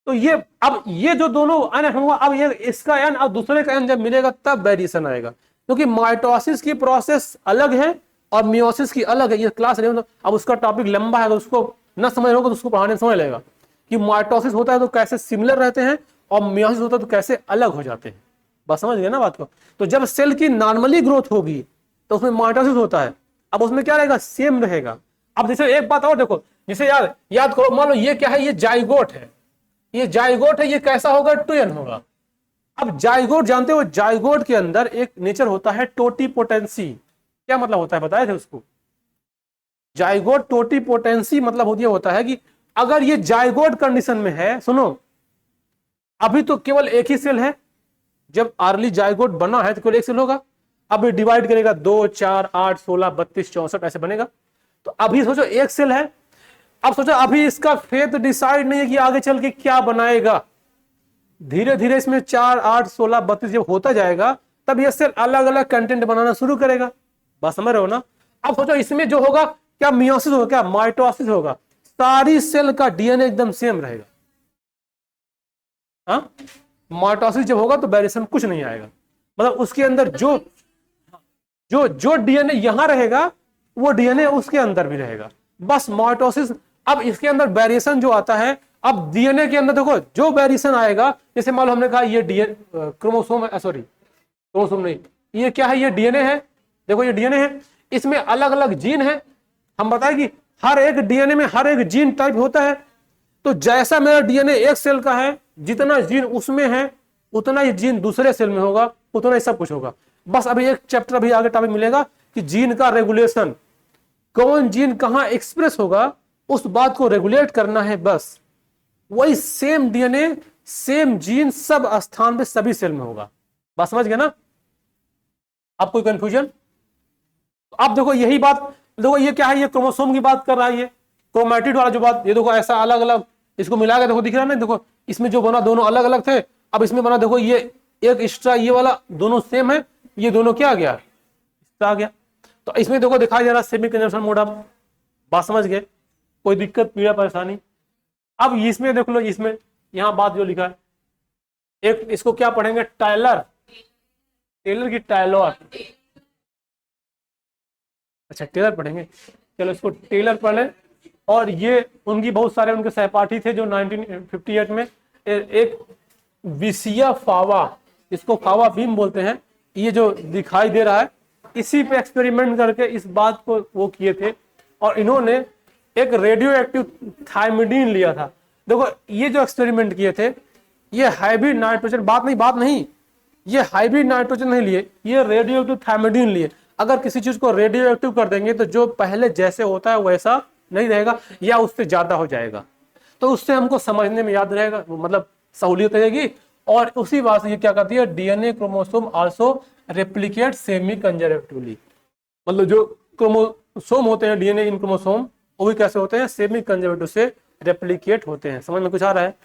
तो ये अब ये जो दोनों n होगा, अब ये इसका n और दूसरे का n जब मिलेगा तब वेरिएशन आएगा, क्योंकि माइटोसिस की प्रोसेस अलग है और मियोसिस की अलग है। ये क्लास नहीं, अब उसका टॉपिक लंबा है, तो उसको न समझ होगा तो उसको पढ़ाने में समझ लेगा कि माइटोसिस होता है तो कैसे सिमिलर रहते हैं और मियोसिस होता है तो कैसे अलग हो जाते हैं। बस समझ गए ना बात को? तो जब सेल की नॉर्मली ग्रोथ होगी तो उसमें माइटोसिस होता है, अब उसमें क्या रहेगा? सेम रहेगा। अब जैसे एक बात और देखो, जैसे याद करो, मान लो ये क्या है? ये जाइगोट है, ये जाइगोट है, ये कैसा होगा? 2n होगा। अब जाइगोट जानते हो, जाइगोट के अंदर एक नेचर होता है टोटीपोटेंसी। क्या मतलब होता है बताए थे उसको? जाइगोट टोटीपोटेंसी मतलब ये होता है कि अगर ये जाइगोट कंडीशन में है, सुनो अभी तो केवल एक ही सेल है, जब अर्ली जाइगोट बना है तो केवल एक सेल होगा। अब ये डिवाइड करेगा 2, 4, 8, 16, 32, 64 ऐसे बनेगा। तो अभी सोचो एक सेल है, अब सोचो अभी इसका फेट डिसाइड नहीं है कि आगे चल के क्या बनाएगा। धीरे धीरे इसमें 4, 8, 16, 32 जब होता जाएगा तब ये सेल अलग अलग कंटेंट बनाना शुरू करेगा। बात समझ रहे हो ना? अब सोचो इसमें जो होगा क्या? मियोसिस होगा, क्या माइटोसिस होगा? सारी सेल का डीएनए एकदम सेम रहेगा। हाँ, माइटोसिस जब होगा तो वेरिएशन कुछ नहीं आएगा, मतलब उसके अंदर जो जो जो डीएनए यहां रहेगा वो डीएनए उसके अंदर भी रहेगा। बस माइटोसिस, अब इसके अंदर वेरिएशन जो आता है, अब डीएनए के अंदर देखो जो वेरिएशन आएगा, जैसे मान लो हमने कहा ये डीएनए क्रोमोसोम है, सॉरी क्रोमोसोम नहीं, ये क्या है? ये डीएनए है। देखो ये डीएनए है, इसमें अलग अलग जीन है। हम बताएं कि हर एक डीएनए में हर एक जीन टाइप होता है। तो जैसा मेरा डीएनए एक सेल का है, जितना जीन उसमें है उतना ही जीन दूसरे सेल में होगा, उतना ही सब कुछ होगा। बस अभी एक चैप्टर अभी आगे टॉपिक मिलेगा कि जीन का रेगुलेशन, कौन जीन कहां एक्सप्रेस होगा उस बात को रेगुलेट करना है। बस वही सेम डीएनए सेम जीन सब स्थान पे सभी सेल में होगा। बात समझ गए ना? आप कोई कंफ्यूजन? आप देखो यही बात, देखो ये क्या है? ये क्रोमोसोम की बात कर रहा है, ये क्रोमैटिड वाला जो बात, ये देखो ऐसा अलग अलग इसको मिला के देखो, दिख रहा है ना? देखो इसमें जो बना दोनों अलग अलग थे, अब इसमें बना देखो ये एक एक्स्ट्रा, ये वाला दोनों सेम है, ये दोनों क्या आ गया? एक्स्ट्रा आ गया। तो इसमें देखो दिखाई दे रहा सेमी कंजम्पशन मोड। आप बात समझ गए? कोई दिक्कत पीड़ा परेशानी? अब इसमें देख लो, इसमें यहां बात जो लिखा है, एक इसको क्या पढ़ेंगे? टेलर की टाइलर, अच्छा टेलर पढ़ेंगे, चलो इसको टेलर पढ़ लें। और ये उनकी बहुत सारे उनके सहपाठी थे जो 1958 में एक विसिया फावा, इसको फावा बीम बोलते हैं, ये जो दिखाई दे रहा है, इसी पे एक्सपेरिमेंट करके इस बात को वो किए थे। और इन्होंने एक रेडियो एक्टिव थायमिडीन लिया था। देखो ये जो एक्सपेरिमेंट किए थे, ये हाइब्रिड नाइट्रोजन, बात नहीं, ये हाइब्रिड नाइट्रोजन नहीं लिए, ये रेडियो एक्टिव थायमिडीन लिए। अगर किसी चीज को रेडियो एक्टिव कर देंगे तो जो पहले जैसे होता है वैसा नहीं रहेगा या उससे ज्यादा हो जाएगा, तो उससे हमको समझने में याद रहेगा, मतलब सहूलियत रहेगी। और उसी बात से ये क्या करती है? DNA chromosome also replicate semi conservatively, मतलब जो क्रोमोसोम होते हैं डीएनए इन क्रोमोसोम, वो भी कैसे होते हैं? सेमी कंजर्वेटिव से रेप्लिकेट होते हैं। समझ में कुछ आ रहा है?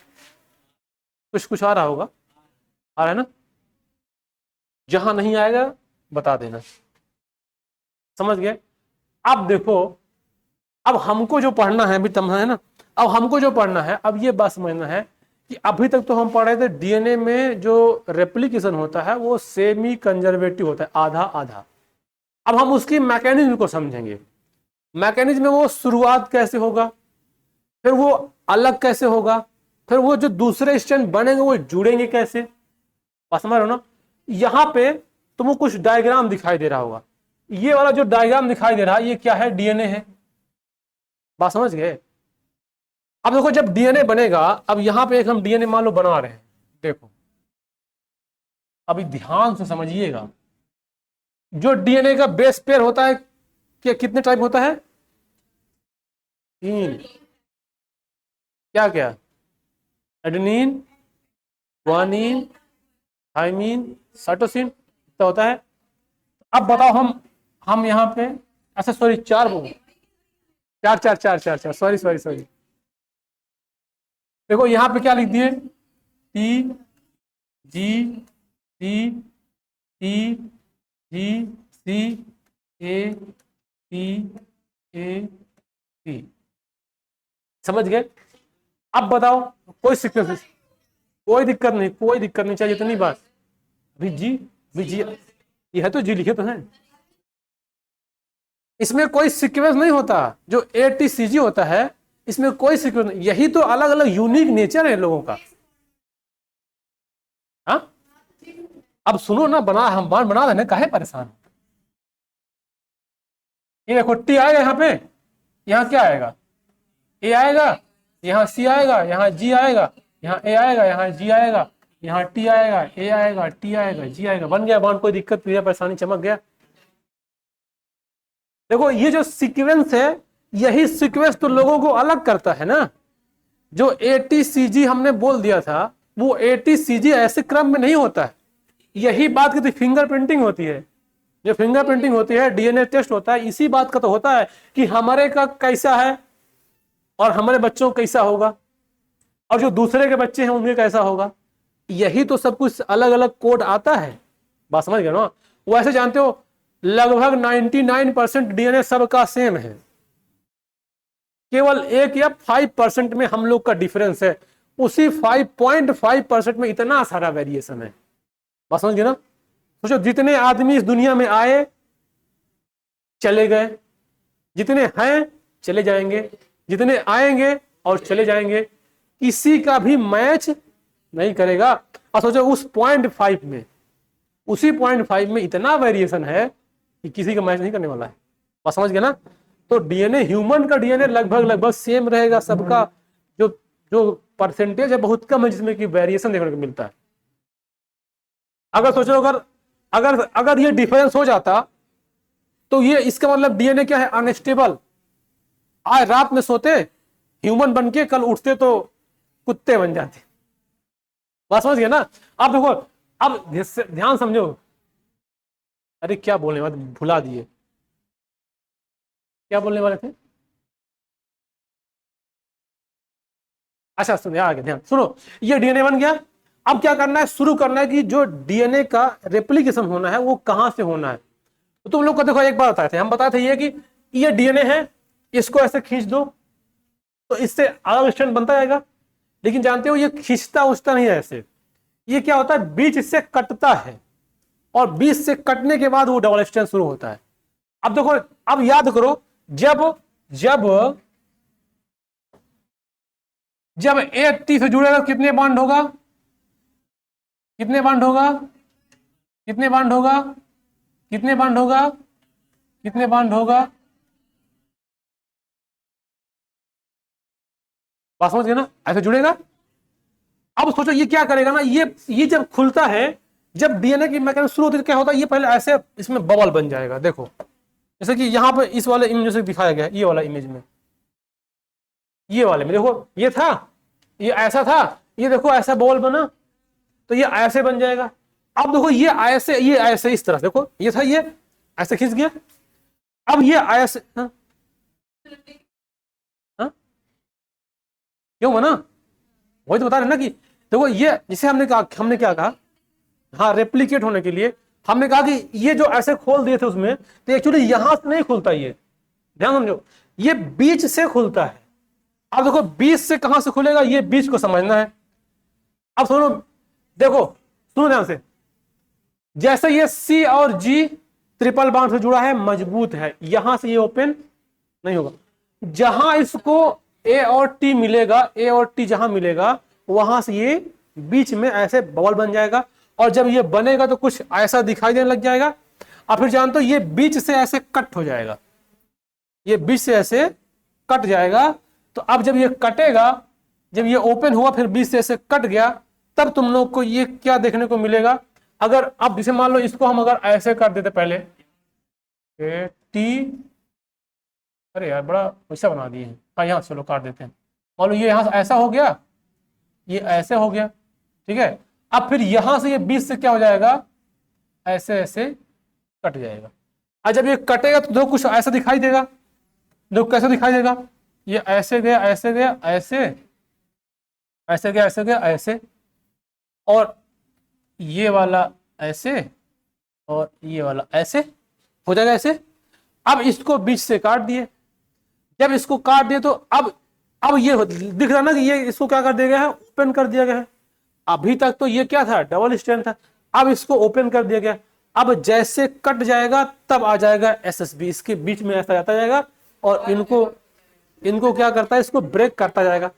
कुछ आ रहा होगा, आ रहा है ना? जहां नहीं आएगा बता देना। समझ गए? अब देखो, अब हमको जो पढ़ना है, अभी समझना है ना, अब हमको जो पढ़ना है, अब ये बात समझना है कि अभी तक तो हम पढ़ रहे थे डीएनए में जो रेप्लिकेशन होता है वो सेमी कंजर्वेटिव होता है, आधा आधा। अब हम उसकी मैकेनिज्म को समझेंगे। मैकेनिज्म में वो शुरुआत कैसे होगा, फिर वो अलग कैसे होगा, फिर वो जो दूसरे स्ट्रैंड बनेंगे वो जुड़ेंगे कैसे, बात समझ रहे हो ना। यहां पे तुमको कुछ डायग्राम दिखाई दे रहा होगा, ये वाला जो डायग्राम दिखाई दे रहा है ये क्या है, डीएनए है, बात समझ गए। अब देखो जब डीएनए बनेगा, अब यहां पे एक हम डीएनए मान लो बना रहे हैं, देखो अभी ध्यान से समझिएगा। जो डीएनए का बेस पेयर होता है क्या, कितने टाइप होता है, 3, क्या क्या, एडेनिन, ग्वानिन, थाइमिन, साइटोसिन, इतना होता है। अब बताओ हम यहाँ पे, अच्छा सॉरी 4 बोलो, 4 4 4 4 4, सॉरी सॉरी सॉरी, देखो यहाँ पे क्या लिख दिए, T G T T G C A T A T, समझ गए। अब बताओ कोई सीक्वेंस, कोई दिक्कत नहीं, कोई दिक्कत नहीं चाहिए, इतनी बात, भी जी ये है तो जी लिखे तो है, इसमें कोई सीक्वेंस नहीं होता, जो ATCG होता है इसमें कोई सीक्वेंस नहीं, यही तो अलग अलग यूनिक नेचर है लोगों का। हाँ अब सुनो ना, हम बना देने काहे परेशान, ये देखो टी आएगा यहाँ पे, यहाँ क्या आएगा, ए आएगा, यहाँ सी आएगा, यहाँ जी आएगा, यहाँ ए आएगा, यहाँ जी आएगा, यहाँ टी आएगा, ए आएगा, टी आएगा, जी आएगा, बन गया बॉन्ड, कोई दिक्कत नहीं है, परेशानी चमक गया। देखो ये जो सीक्वेंस है, यही सीक्वेंस तो लोगों को अलग करता है ना। जो ATCG हमने बोल दिया था, वो ATCG ऐसे क्रम में नहीं होता है, यही बात की फिंगरप्रिंटिंग होती है, जो फिंगरप्रिंटिंग होती है, डीएनए टेस्ट होता है, इसी बात का तो होता है कि हमारे का कैसा है और हमारे बच्चों का कैसा होगा, और जो दूसरे के बच्चे हैं उनके कैसा होगा, यही तो सब कुछ अलग अलग कोड आता है, बात समझ गए ना। वैसे जानते हो लगभग 99% डीएनए सबका सेम है, केवल 1 या 5% में हम लोग का डिफरेंस है, उसी 5.5% में इतना सारा वेरिएशन है, बात समझ गए ना। सोचो जितने आदमी इस दुनिया में आए चले गए, जितने हैं चले जाएंगे, जितने आएंगे और चले जाएंगे, किसी का भी मैच नहीं करेगा। और सोचो उस 0.5 में, उसी 0.5 में इतना वेरिएशन है कि किसी का मैच नहीं करने वाला है, बात समझ गए ना। तो डीएनए, ह्यूमन का डीएनए लगभग लगभग सेम रहेगा सबका, जो जो परसेंटेज है बहुत कम है जिसमें कि वेरिएशन देखने को मिलता है। अगर सोचो अगर ये डिफरेंस हो जाता तो ये इसका मतलब डीएनए क्या है, अनस्टेबल, आज रात में सोते ह्यूमन बन के कल उठते तो कुत्ते बन जाते, बात समझ गए ना। अब देखो, अब ध्यान समझो, अरे क्या बोलने वाले, भुला दिए, क्या बोलने वाले थे, अच्छा सुनो आगे ध्यान सुनो, ये डीएनए बन गया। अब क्या करना है, शुरू करना है कि जो डीएनए का रेप्लिकेशन होना है वो कहां से होना है। तो तुम लोग को देखो एक बार बताए थे, हम बताए थे ये कि ये डीएनए है, इसको ऐसे खींच दो तो इससे अलग स्ट्रैंड बनता जाएगा, लेकिन जानते हो ये खींचता उचता नहीं है ऐसे, ये क्या होता है बीच से कटता है, और बीच से कटने के बाद वो डबल स्ट्रैंड शुरू होता है। अब देखो, अब याद करो, जब जब जब एक टी से जुड़ेगा कितने बॉन्ड होगा, कितने बॉन्ड होगा, कितने बॉन्ड होगा, कितने बॉन्ड होगा, कितने बॉन्ड होगा, बात समझ गए ना, ऐसे जुड़ेगा। अब सोचो ये क्या करेगा ना, ये जब खुलता है, जब डीएनए की मैकेनिज्म शुरू होती है क्या होता है, ये पहले ऐसे इसमें बबल बन जाएगा, देखो जैसे कि यहाँ पे इस वाले इमेज से दिखाया गया, ये वाला इमेज में, ये वाले में देखो ये था, ये ऐसा था, ये देखो ऐसा बॉल बना, तो ये ऐसे बन जाएगा। अब देखो ये ऐसे इस तरह देखो, ये था, ये ऐसे खींच गया, अब ये ऐसे, हाँ हाँ क्यों बना, वही तो बता रहे ना कि देखो ये, जिसे हमने क्या कहा, हाँ रेप्लिकेट होने के लिए हमने कहा कि ये जो ऐसे खोल दिए थे उसमें, तो एक्चुअली यहां से नहीं खुलता, ये ध्यान समझो, ये बीच से खुलता है। अब देखो बीच से कहां से खुलेगा, ये बीच को समझना है। अब सुनो, देखो सुनो ध्यान से, जैसे ये सी और जी ट्रिपल बॉन्ड से जुड़ा है, मजबूत है, यहां से ये ओपन नहीं होगा, जहां इसको ए और टी मिलेगा, ए और टी जहां मिलेगा वहां से ये बीच में ऐसे बबल बन जाएगा, और जब ये बनेगा तो कुछ ऐसा दिखाई देने लग जाएगा। और फिर जानते हो ये बीच से ऐसे कट हो जाएगा, ये बीच से ऐसे कट जाएगा। तो अब जब ये कटेगा, जब ये ओपन हुआ फिर बीच से ऐसे कट गया, तब तुम लोग को ये क्या देखने को मिलेगा। अगर अब जैसे मान लो इसको हम अगर ऐसे कर देते पहले टी, अरे यार बड़ा वैसा बना दिए हैं, हाँ यहाँ चलो काट देते हैं। मान लो ये यहाँ से ऐसा हो गया, ये ऐसे हो गया, ठीक है। अब फिर यहां से ये बीच से क्या हो जाएगा, ऐसे ऐसे कट जाएगा। और जब ये कटेगा तो देखो कुछ ऐसा दिखाई देगा, देखो कैसे दिखाई देगा, ये ऐसे गया, ऐसे गया, ऐसे ऐसे गया, ऐसे गया, ऐसे, और ये वाला ऐसे, और ये वाला ऐसे हो जाएगा ऐसे। अब इसको बीच से काट दिए, जब इसको काट दिए तो अब ये दिख रहा ना कि ये इसको क्या कर दिया गया है, ओपन कर दिया गया है। अभी तक तो ये क्या था, डबल स्टैंड था, अब इसको ओपन कर दिया गया। अब जैसे कट जाएगा तब आ जाएगा एसएसबी, इसके बीच में ऐसा जाता जाएगा और इनको क्या करता है, इसको ब्रेक करता जाएगा।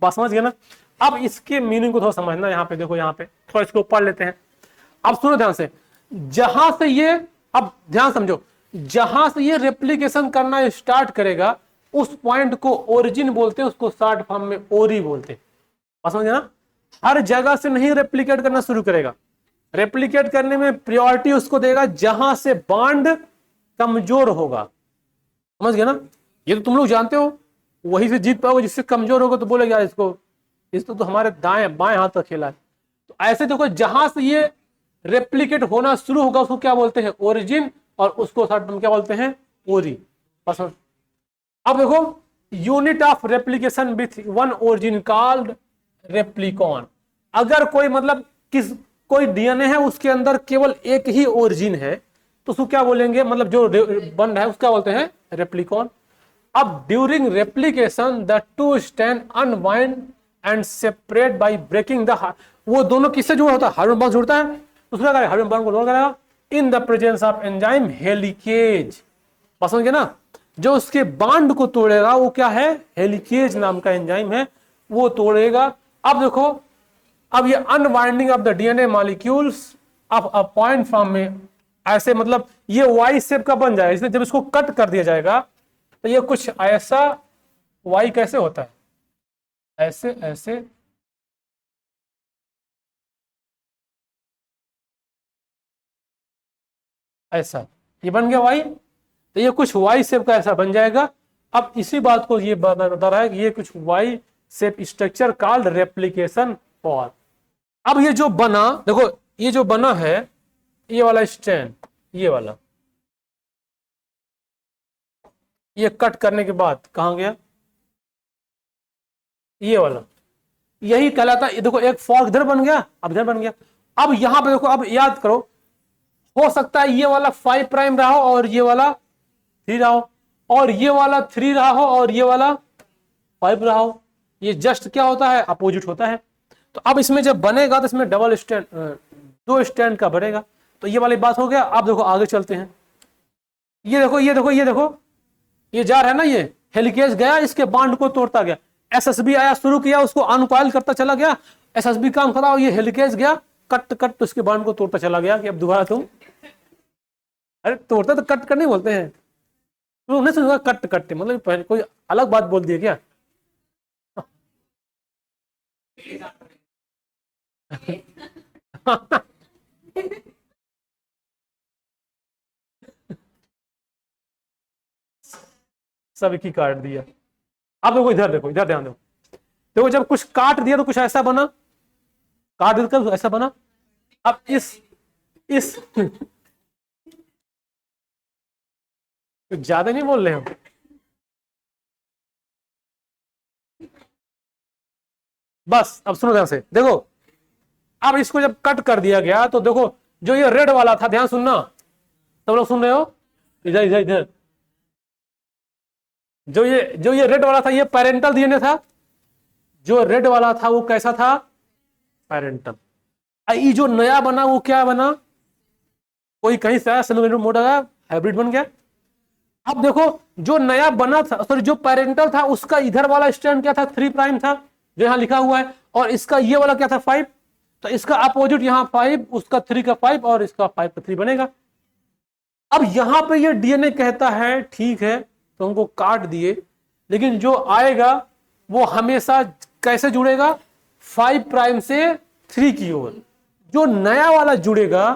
बात समझ गया ना। अब इसके मीनिंग को थोड़ा समझना, यहाँ पे देखो, यहाँ पे थोड़ा इसको पढ़ लेते हैं। अब सुनो ध्यान से, जहां से ये, अब ध्यान समझो, जहां से ये रेप्लिकेशन करना स्टार्ट करेगा उस पॉइंट को ओरिजिन बोलते हैं, उसको शॉर्ट फॉर्म में ओरी बोलते हैं। बात समझ गया ना। हर जगह से नहीं रेप्लिकेट करना शुरू करेगा, रेप्लिकेट करने में प्रायोरिटी उसको देगा जहां से बॉन्ड कमजोर होगा। समझ गया ना। ये तो तुम लोग जानते हो, वही से जीत पाओगे, जिससे कमजोर होगा तो बोलेगा इसको तो हमारे दाएं बाएं हाथ का खेला है। तो ऐसे देखो, जहां से ये रेप्लिकेट होना शुरू होगा उसको क्या बोलते हैं, ओरिजिन, और उसको शॉर्ट फॉर्म क्या बोलते हैं, ओरी। अब देखो, unit of replication with one origin called replicon. अगर कोई मतलब कोई डीएनए है उसके अंदर केवल एक ही ओरिजिन है तो उसको क्या बोलेंगे, मतलब जो बन रहा है उसको क्या बोलते हैं, रेप्लिकॉन। अब during replication the two strand unwind and separate by breaking the, वो दोनों किससे जुड़ा होता है, हाइड्रोजन बॉन्ड जुड़ता है, दूसरा करेगा हाइड्रोजन बॉन्ड को जोड़ करेगा in the presence of enzyme helicase. समझ गए ना। जो उसके बॉन्ड को तोड़ेगा वो क्या है, हेलिकेज नाम का एंजाइम है, वो तोड़ेगा। अब देखो, अब ये unwinding of the DNA molecules of a point form में ऐसे, मतलब ये वाई शेप का बन जाएगा, इसलिए जब इसको कट कर दिया जाएगा तो ये कुछ ऐसा वाई कैसे होता है, ऐसे ऐसे, ऐसा ये बन गया वाई, तो ये कुछ वाई शेप का ऐसा बन जाएगा। अब इसी बात को ये बता रहा है कि ये कुछ Y shape structure called replication fork. अब ये जो बना, देखो ये जो बना है, ये वाला स्ट्रैंड, ये वाला, ये कट करने के बाद कहां गया, ये वाला, यही कहलाता है। देखो एक फॉर्क इधर बन गया, अब इधर बन गया। अब यहां पे देखो, अब याद करो, हो सकता है ये वाला 5 प्राइम रहा हो और ये वाला 3 रहा हो, और ये वाला 3 रहा हो और ये वाला 5 रहा हो। ये जस्ट क्या होता है, अपोजिट होता है। तो अब इसमें जब बनेगा तो इसमें डबल स्टैंड, 2 स्टैंड का बनेगा। तो ये वाली बात हो गया। अब देखो आगे चलते हैं, ये देखो ये देखो ये देखो, ये जा रहा है ना, ये हेलिकेज गया, इसके बॉन्ड को तोड़ता गया। एसएसबी आया, शुरू किया, उसको अनकॉइल करता चला गया, एसएसबी काम खत्म, ये हेलिकेज गया, कट कट तो इसके बॉन्ड को तोड़ता चला गया कि अब दोबारा तुम, अरे तोड़ता तो कट कर नहीं बोलते हैं, तुम नहीं सुना कट कट, मतलब कोई अलग बात बोल दिया क्या। सब एक ही काट दिया। अब देखो इधर, देखो इधर ध्यान दो, देखो जब कुछ काट दिया तो कुछ ऐसा बना, काट दिया तो ऐसा बना। अब इस ज्यादा नहीं बोल रहे हो, बस अब सुनो ध्यान से, देखो अब इसको जब कट कर दिया गया तो देखो जो ये रेड वाला था, ध्यान सुनना, सब लोग सुन रहे हो, इधर इधर इधर, जो ये रेड वाला था ये पेरेंटल डीएनए था, जो रेड वाला था वो कैसा था, पेरेंटल। ये जो नया बना वो क्या बना, कोई कहीं से आया, सेलुलर मोड आया, हाइब्रिड बन गया। अब देखो जो नया बना था, सॉरी जो पेरेंटल था उसका इधर वाला स्ट्रैंड क्या था, 3 प्राइम था जो यहां लिखा हुआ है, और इसका ये वाला क्या था 5, तो इसका अपोजिट यहां 5, उसका 3 का 5 और इसका 5 का 3 बनेगा। अब यहां पे ये डीएनए कहता है ठीक है तो हमको काट दिए, लेकिन जो आएगा वो हमेशा कैसे जुड़ेगा, 5 प्राइम से 3 की ओर। जो नया वाला जुड़ेगा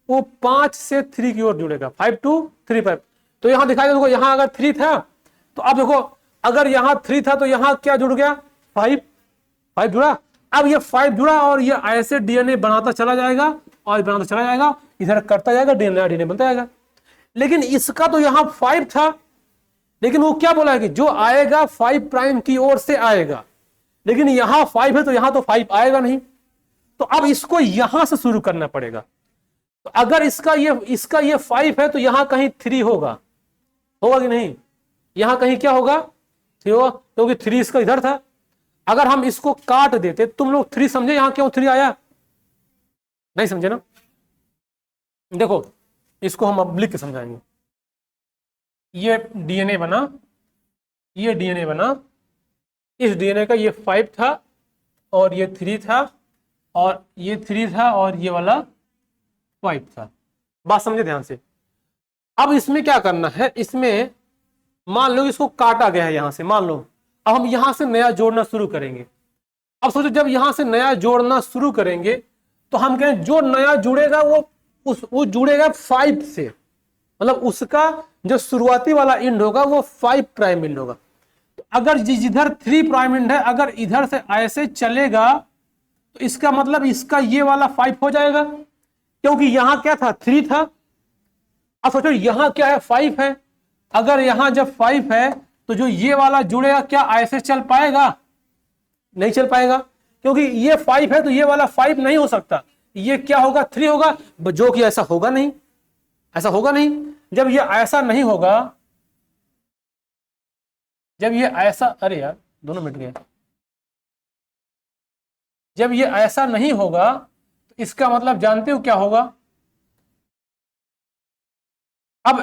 वो 5 से 3 की ओर जुड़ेगा, 5 to 3 5। तो यहां दिखाई देखो, यहां अगर 3 था तो अब देखो अगर यहां 3 था तो यहां क्या जुड़ गया, 5 जुड़ा। अब ये 5 जुड़ा और ये ऐसे डीएनए बनाता चला जाएगा और बनाता चला जाएगा, इधर करता जाएगा, डीएनए बनता जाएगा। लेकिन इसका तो यहां 5 था, लेकिन वो क्या बोला है कि जो आएगा 5 प्राइम की ओर से आएगा, लेकिन यहां 5 है तो यहां तो 5 आएगा नहीं, तो अब इसको यहां से शुरू करना पड़ेगा। तो अगर इसका ये 5 है तो यहां कहीं 3 होगा कि नहीं, यहां कहीं क्या होगा, 3 होगा, क्योंकि 3 इसका इधर था। अगर हम इसको काट देते, तुम लोग 3 समझे यहां क्यों 3 आया, नहीं समझे ना। देखो इसको हम अब लिख के समझाएंगे। ये डीएनए बना, ये डीएनए बना, इस डीएनए का ये 5 था और ये 3 था और ये 3 था और ये वाला 5 था। बात समझे ध्यान से। अब इसमें क्या करना है, इसमें मान लो इसको काटा गया है यहां से, मान लो अब हम यहां से नया जोड़ना शुरू करेंगे। अब सोचो जब यहां से नया जोड़ना शुरू करेंगे तो हम कहें जो नया जुड़ेगा वो जुड़ेगा 5 से, मतलब उसका जो शुरुआती वाला इंड होगा वो 5 प्राइम इंड होगा। तो अगर जिधर 3 प्राइम इंड है अगर इधर से ऐसे चलेगा तो इसका मतलब इसका ये वाला 5 हो जाएगा, क्योंकि यहां क्या था 3 था। अब सोचो यहां क्या है 5 है, अगर यहां जब 5 है तो जो ये वाला जुड़ेगा क्या ऐसे चल पाएगा, नहीं चल पाएगा, क्योंकि ये 5 है तो ये वाला 5 नहीं हो सकता, ये क्या होगा 3 होगा, जो कि ऐसा होगा नहीं, ऐसा होगा नहीं। जब ये ऐसा नहीं होगा, जब ये ऐसा, अरे यार दोनों मिट गए, जब ये ऐसा नहीं होगा तो इसका मतलब जानते हो क्या होगा। अब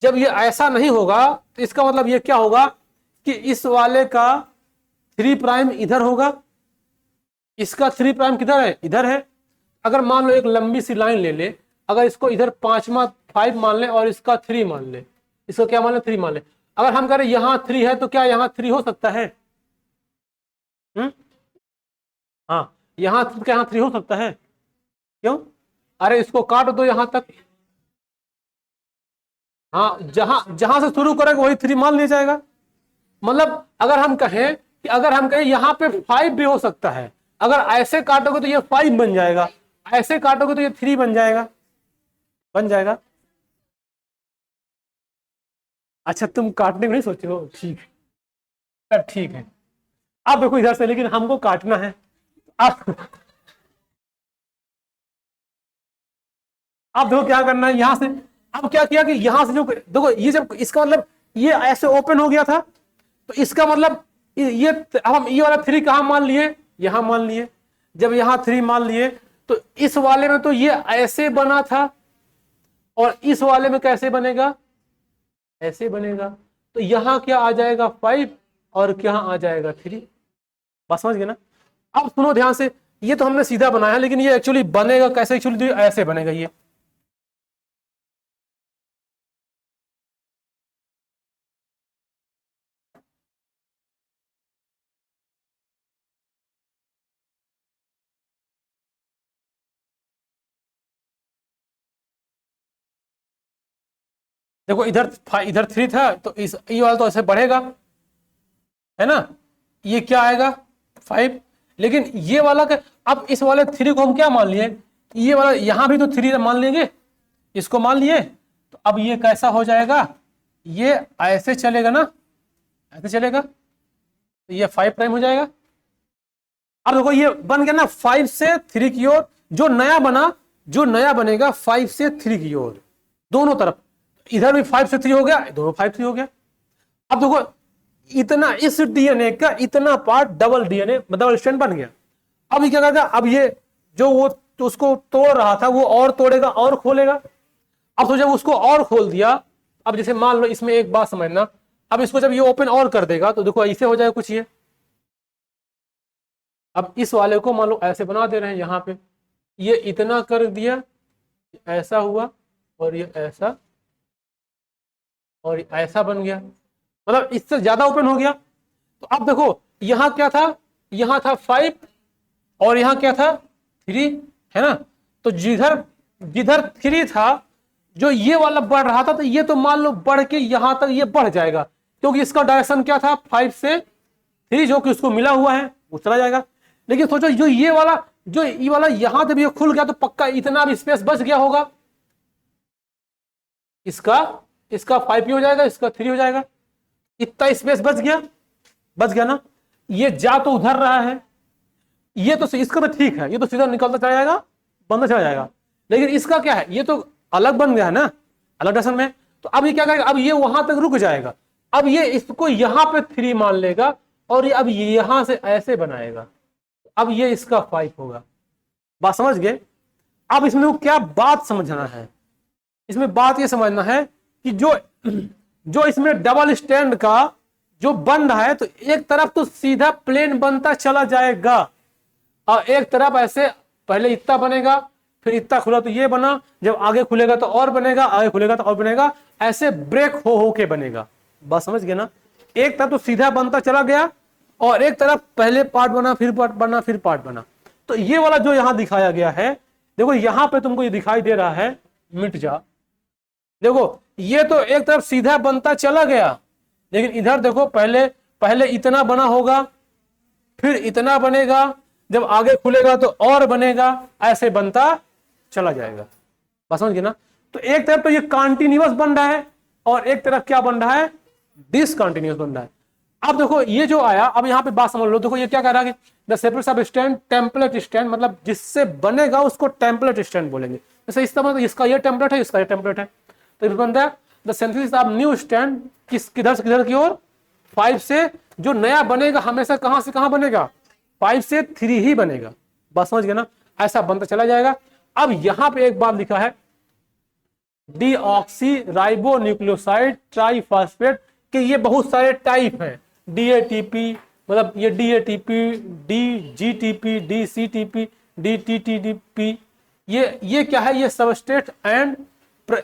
जब ये ऐसा नहीं होगा तो इसका मतलब ये क्या होगा कि इस वाले का 3 प्राइम इधर होगा, इसका 3 प्राइम किधर है, इधर है। अगर मान लो एक लंबी सी लाइन ले ले, अगर इसको इधर 5 मान ले और इसका 3 मान ले, इसको क्या मान ले 3 मान ले। अगर हम करें यहां 3 है तो क्या यहां 3 हो सकता है, हाँ यहां क्या यहां 3 हो सकता है, क्यों, अरे इसको काट दो यहां तक, हाँ जहां से शुरू करेंगे वही 3 मान लिया जाएगा। मतलब अगर हम कहें यहां पे 5 भी हो सकता है, अगर ऐसे काटोगे तो ये 5 बन जाएगा, ऐसे काटोगे तो ये 3 बन जाएगा। अच्छा तुम काटने को नहीं सोचे हो, ठीक है, ठीक है। अब देखो इधर से, लेकिन हमको काटना है। अब देखो क्या करना है यहां से। अब क्या किया कि यहां से जो देखो ये जब इसका मतलब ये ऐसे ओपन हो गया था तो इसका मतलब ये हम ये वाला 3 कहां मान लिए, यहां मान लिए। जब यहां 3 मान लिए तो इस वाले में तो ये ऐसे बना था और इस वाले में कैसे बनेगा, ऐसे बनेगा। तो यहां क्या आ जाएगा 5 और क्या आ जाएगा 3। बस समझ गए ना। अब सुनो ध्यान से, ये तो हमने सीधा बनाया लेकिन ये एक्चुअली बनेगा कैसे, एक्चुअली ऐसे बनेगा। ये देखो इधर 3 था तो ये वाला तो ऐसे बढ़ेगा, है ना, ये क्या आएगा 5। लेकिन ये वाला अब इस वाले 3 को हम क्या मान लिए, ये वाला यहां भी तो 3 मान लेंगे, इसको मान लिए, तो अब ये कैसा हो जाएगा, ये ऐसे चलेगा ना, ऐसे चलेगा तो ये 5 प्राइम हो जाएगा। अब देखो ये बन गया ना 5 से 3 की ओर, जो नया बनेगा 5 से 3 की ओर दोनों तरफ, इधर भी 5 से 3 हो गया, दोनों 5 3 हो गया। अब देखो इतना इस डीएनए का इतना पार्ट डबल स्ट्रैंड बन गया। अब ये क्या करेगा, अब ये जो वो तो उसको तोड़ रहा था वो और तोड़ेगा और खोलेगा। अब तो जब उसको और खोल दिया, अब जैसे मान लो इसमें एक बात समझना, अब इसको जब ये ओपन और कर देगा तो देखो ऐसे हो जाएगा कुछ ये। अब इस वाले को मान लो ऐसे बना दे रहे हैं, यहाँ पे ये इतना कर दिया, ऐसा हुआ और ये ऐसा और ऐसा बन गया, मतलब इससे ज्यादा ओपन हो गया। तो अब देखो यहाँ क्या था, यहाँ था 5 और यहाँ क्या था 3, है ना। तो जिधर जिधर 3 था, जो ये वाला बढ़ रहा था, तो ये तो मान लो बढ़ के यहां तक ये बढ़ जाएगा, क्योंकि इसका डायरेक्शन क्या था 5 से 3, जो कि उसको मिला हुआ है वो चला जाएगा। लेकिन सोचो जो ये वाला यहां जब ये खुल गया तो पक्का इतना भी स्पेस बच गया होगा, इसका 5 हो जाएगा, इसका 3 हो जाएगा, इतना स्पेस बच गया ना। ये जा तो उधर रहा है, ये तो इसका तो ठीक है, ये तो सीधा निकलता चला जाएगा, बंदा चला जाएगा। लेकिन इसका क्या है, ये तो अलग बन गया है ना, अलग डायरेक्शन में। तो अब ये क्या करेगा, अब ये वहां तक रुक जाएगा, अब ये इसको यहां पे 3 मान लेगा और ये अब यहां से ऐसे बनाएगा, अब ये इसका 5 होगा। बात समझ गए। अब इसमें क्या बात समझना है, इसमें बात ये समझना है कि जो इसमें डबल स्टैंड का जो बन रहा है, तो एक तरफ तो सीधा प्लेन बनता चला जाएगा और एक तरफ ऐसे पहले इतना बनेगा, फिर इतना खुला तो ये बना, जब आगे खुलेगा तो और बनेगा, आगे खुलेगा तो और बनेगा, ऐसे ब्रेक हो के बनेगा। बस समझ गए ना। एक तरफ तो सीधा बनता चला गया और एक तरफ पहले पार्ट बना, फिर पार्ट बना, फिर पार्ट बना। तो ये वाला जो यहां दिखाया गया है, देखो यहां पे तुमको ये दिखाई दे रहा है, मिट जा। देखो ये तो एक तरफ सीधा बनता चला गया, लेकिन इधर देखो पहले इतना बना होगा, फिर इतना बनेगा, जब आगे खुलेगा तो और बनेगा, ऐसे बनता चला जाएगा। बस समझ गए ना। तो एक तरफ तो ये कॉन्टिन्यूअस बन रहा है और एक तरफ क्या बन रहा है, डिसकंटिन्यूअस बन रहा है। अब देखो ये जो आया, अब यहाँ पे बात समझ लो। देखो ये क्या कह रहा है कि द सेपरेट सब स्टैंड टेम्पलेट स्टैंड, मतलब जिससे बनेगा उसको टेम्पलेट स्टैंड बोलेंगे। जैसे इस तरह इसका ये टेम्पलेट है, इसका ये टेम्पलेट है, तो बनता है the synthesis of new stand, किधर से किधर की ओर, 5 से। जो नया बनेगा हमेशा कहां से कहां बनेगा, 5 से 3 ही बनेगा। बस समझ गए ना, ऐसा बनता चला जाएगा। अब यहां पे एक बात लिखा है डीऑक्सी राइबो न्यूक्लियोसाइड ट्राइफॉस्फेट के ये बहुत सारे टाइप हैं। डीएटीपी, मतलब ये डीएटीपी, डीजीटीपी, डीसीटीपी, डीटीटीपी, ये क्या है, ये सबस्ट्रेट एंड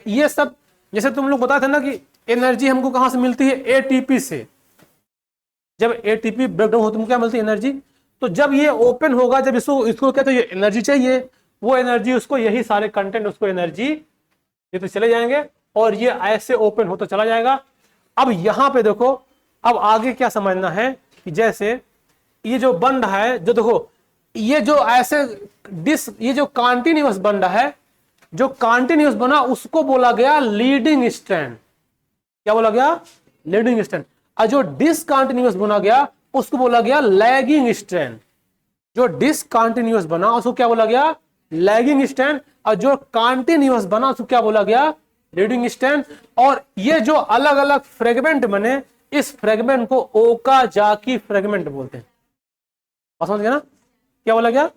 ये सब। जैसे तुम लोग बताते थे ना कि एनर्जी हमको कहां से मिलती है, एटीपी से। जब एटीपी ब्रेकडाउन होता है क्या मिलती है, एनर्जी। तो जब ये ओपन होगा, जब इसको क्या चाहिए, एनर्जी चाहिए, वो एनर्जी उसको, यही सारे कंटेंट उसको एनर्जी ये तो चले जाएंगे और ये ऐसे ओपन होता चला जाएगा। अब यहां पे देखो, अब आगे क्या समझना है कि जैसे ये जो बन रहा है, जो देखो ये जो ऐसे ये जो कॉन्टिन्यूअस बन रहा है, जो कॉन्टिन्यूअस बना उसको बोला गया लीडिंग स्ट्रैंड। क्या बोला गया, लीडिंग स्ट्रैंड। और जो डिसकंटिन्यूअस बना गया उसको बोला गया लैगिंग स्ट्रैंड। जो डिसकंटिन्यूअस बना उसको क्या बोला गया, लैगिंग स्ट्रैंड। और जो कॉन्टिन्यूअस बना उसको क्या बोला गया, लीडिंग स्ट्रैंड। और ये जो अलग अलग फ्रेगमेंट बने, इस फ्रेगमेंट को ओकाजाकी फ्रेगमेंट बोलते हैं। समझ गया ना, क्या बोला गया,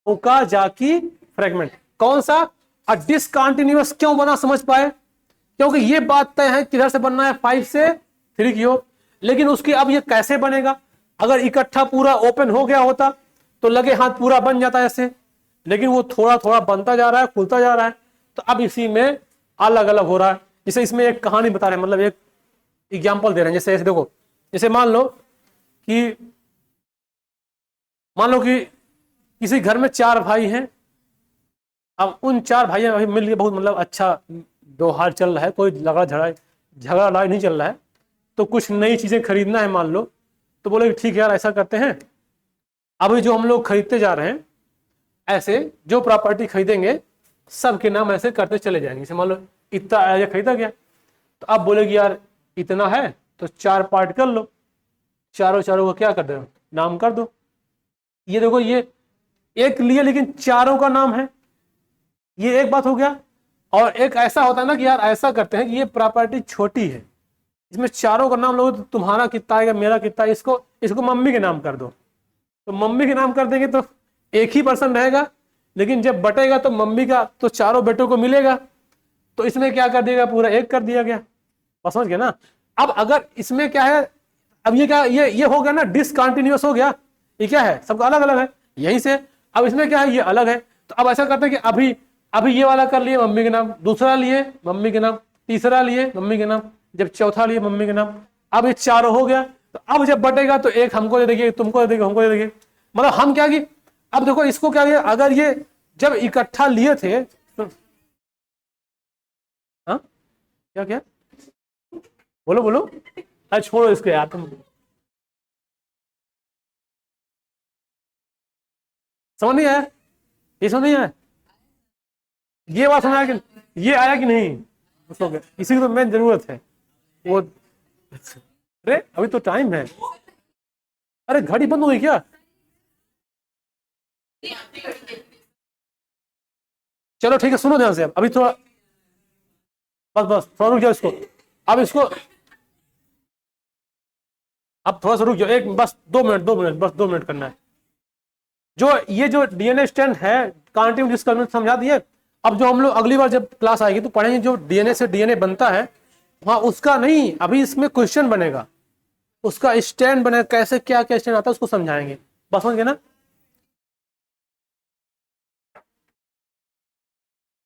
ओकाजाकी फ्रेगमेंट। कौन सा, डिसकंटिन्यूअस क्यों बना समझ पाए, क्योंकि ये बात तय है किधर से बनना है, 5 से 3 की ओर। लेकिन उसकी अब ये कैसे बनेगा, अगर इकट्ठा पूरा ओपन हो गया होता तो लगे हाथ पूरा बन जाता है ऐसे, लेकिन वो थोड़ा थोड़ा बनता जा रहा है, खुलता जा रहा है। तो अब इसी में अलग अलग हो रहा है। जैसे इसमें एक कहानी बता रहे हैं, मतलब एक एग्जाम्पल दे रहे हैं। जैसे ऐसे देखो, जैसे मान लो कि किसी घर में 4 भाई हैं। अब उन 4 भाइयों में मिल के बहुत मतलब अच्छा व्यवहार चल रहा है, कोई झगड़ा लड़ाई नहीं चल रहा है। तो कुछ नई चीजें खरीदना है मान लो, तो बोले ठीक है यार ऐसा करते हैं, अभी जो हम लोग खरीदते जा रहे हैं, ऐसे जो प्रॉपर्टी खरीदेंगे सबके नाम ऐसे करते चले जाएंगे। जैसे मान लो इतना खरीदा गया, तो अब बोलेगी यार इतना है तो 4 पार्ट कर लो, चारों को क्या कर दो, नाम कर दो। ये देखो ये एक लिए लेकिन चारों का नाम है, ये एक बात हो गया। और एक ऐसा होता है ना कि यार ऐसा करते हैं कि ये प्रॉपर्टी छोटी है, इसमें चारों का नाम लोगे तो तुम्हारा कितना आएगा, मेरा कितना, इसको मम्मी के नाम कर दो। तो मम्मी के नाम कर देंगे तो एक ही पर्सन रहेगा, लेकिन जब बटेगा तो मम्मी का तो चारों बेटों को मिलेगा। तो इसमें क्या कर दिया गया, पूरा एक कर दिया गया। बस समझ गया ना। अब अगर इसमें क्या है, अब ये क्या, ये हो गया ना, डिसकंटिन्यूअस हो गया। ये क्या है, सबका अलग अलग है यहीं से। अब इसमें क्या है, ये अलग है। तो अब ऐसा करते हैं कि अभी अभी ये वाला कर लिए मम्मी के नाम, दूसरा लिए मम्मी के नाम, तीसरा लिए मम्मी के नाम, जब चौथा लिए मम्मी के नाम। अब ये चारों हो गया। तो अब जब बटेगा तो एक हमको दे देंगे, तुमको दे देंगे, हमको दे देंगे। मतलब हम क्या कि अब देखो इसको क्या किया, अगर ये जब इकट्ठा लिए थे तो, हाँ क्या क्या, बोलो बोलो। अरे छोड़ो इसको यार तुम, समझ नहीं आया, ये समझ नहीं आया, ये बात समझ आया कि ये आया कि नहीं। उसको इसी की तो मेन जरूरत है वो। अरे अभी तो टाइम है। अरे घड़ी बंद हो गई क्या? चलो ठीक है, सुनो ध्यान से। अब अभी थोड़ा, बस बस थोड़ा रुक जाओ इसको। अब इसको, अब थोड़ा सा रुक जाओ, एक बस 2 मिनट, 2 मिनट, बस 2 मिनट करना है। जो ये जो डीएनए स्ट्रैंड है, कंटिन्यू डिस्कन्टिन्यूअस समझा दिए। अब जो हम लोग अगली बार जब क्लास आएगी तो पढ़ेंगे जो डीएनए से डीएनए बनता है, वहां उसका नहीं, अभी इसमें क्वेश्चन बनेगा, उसका स्टैंड बनेगा, कैसे क्या क्या स्टैंड आता है उसको समझाएंगे। बस समझ गए ना।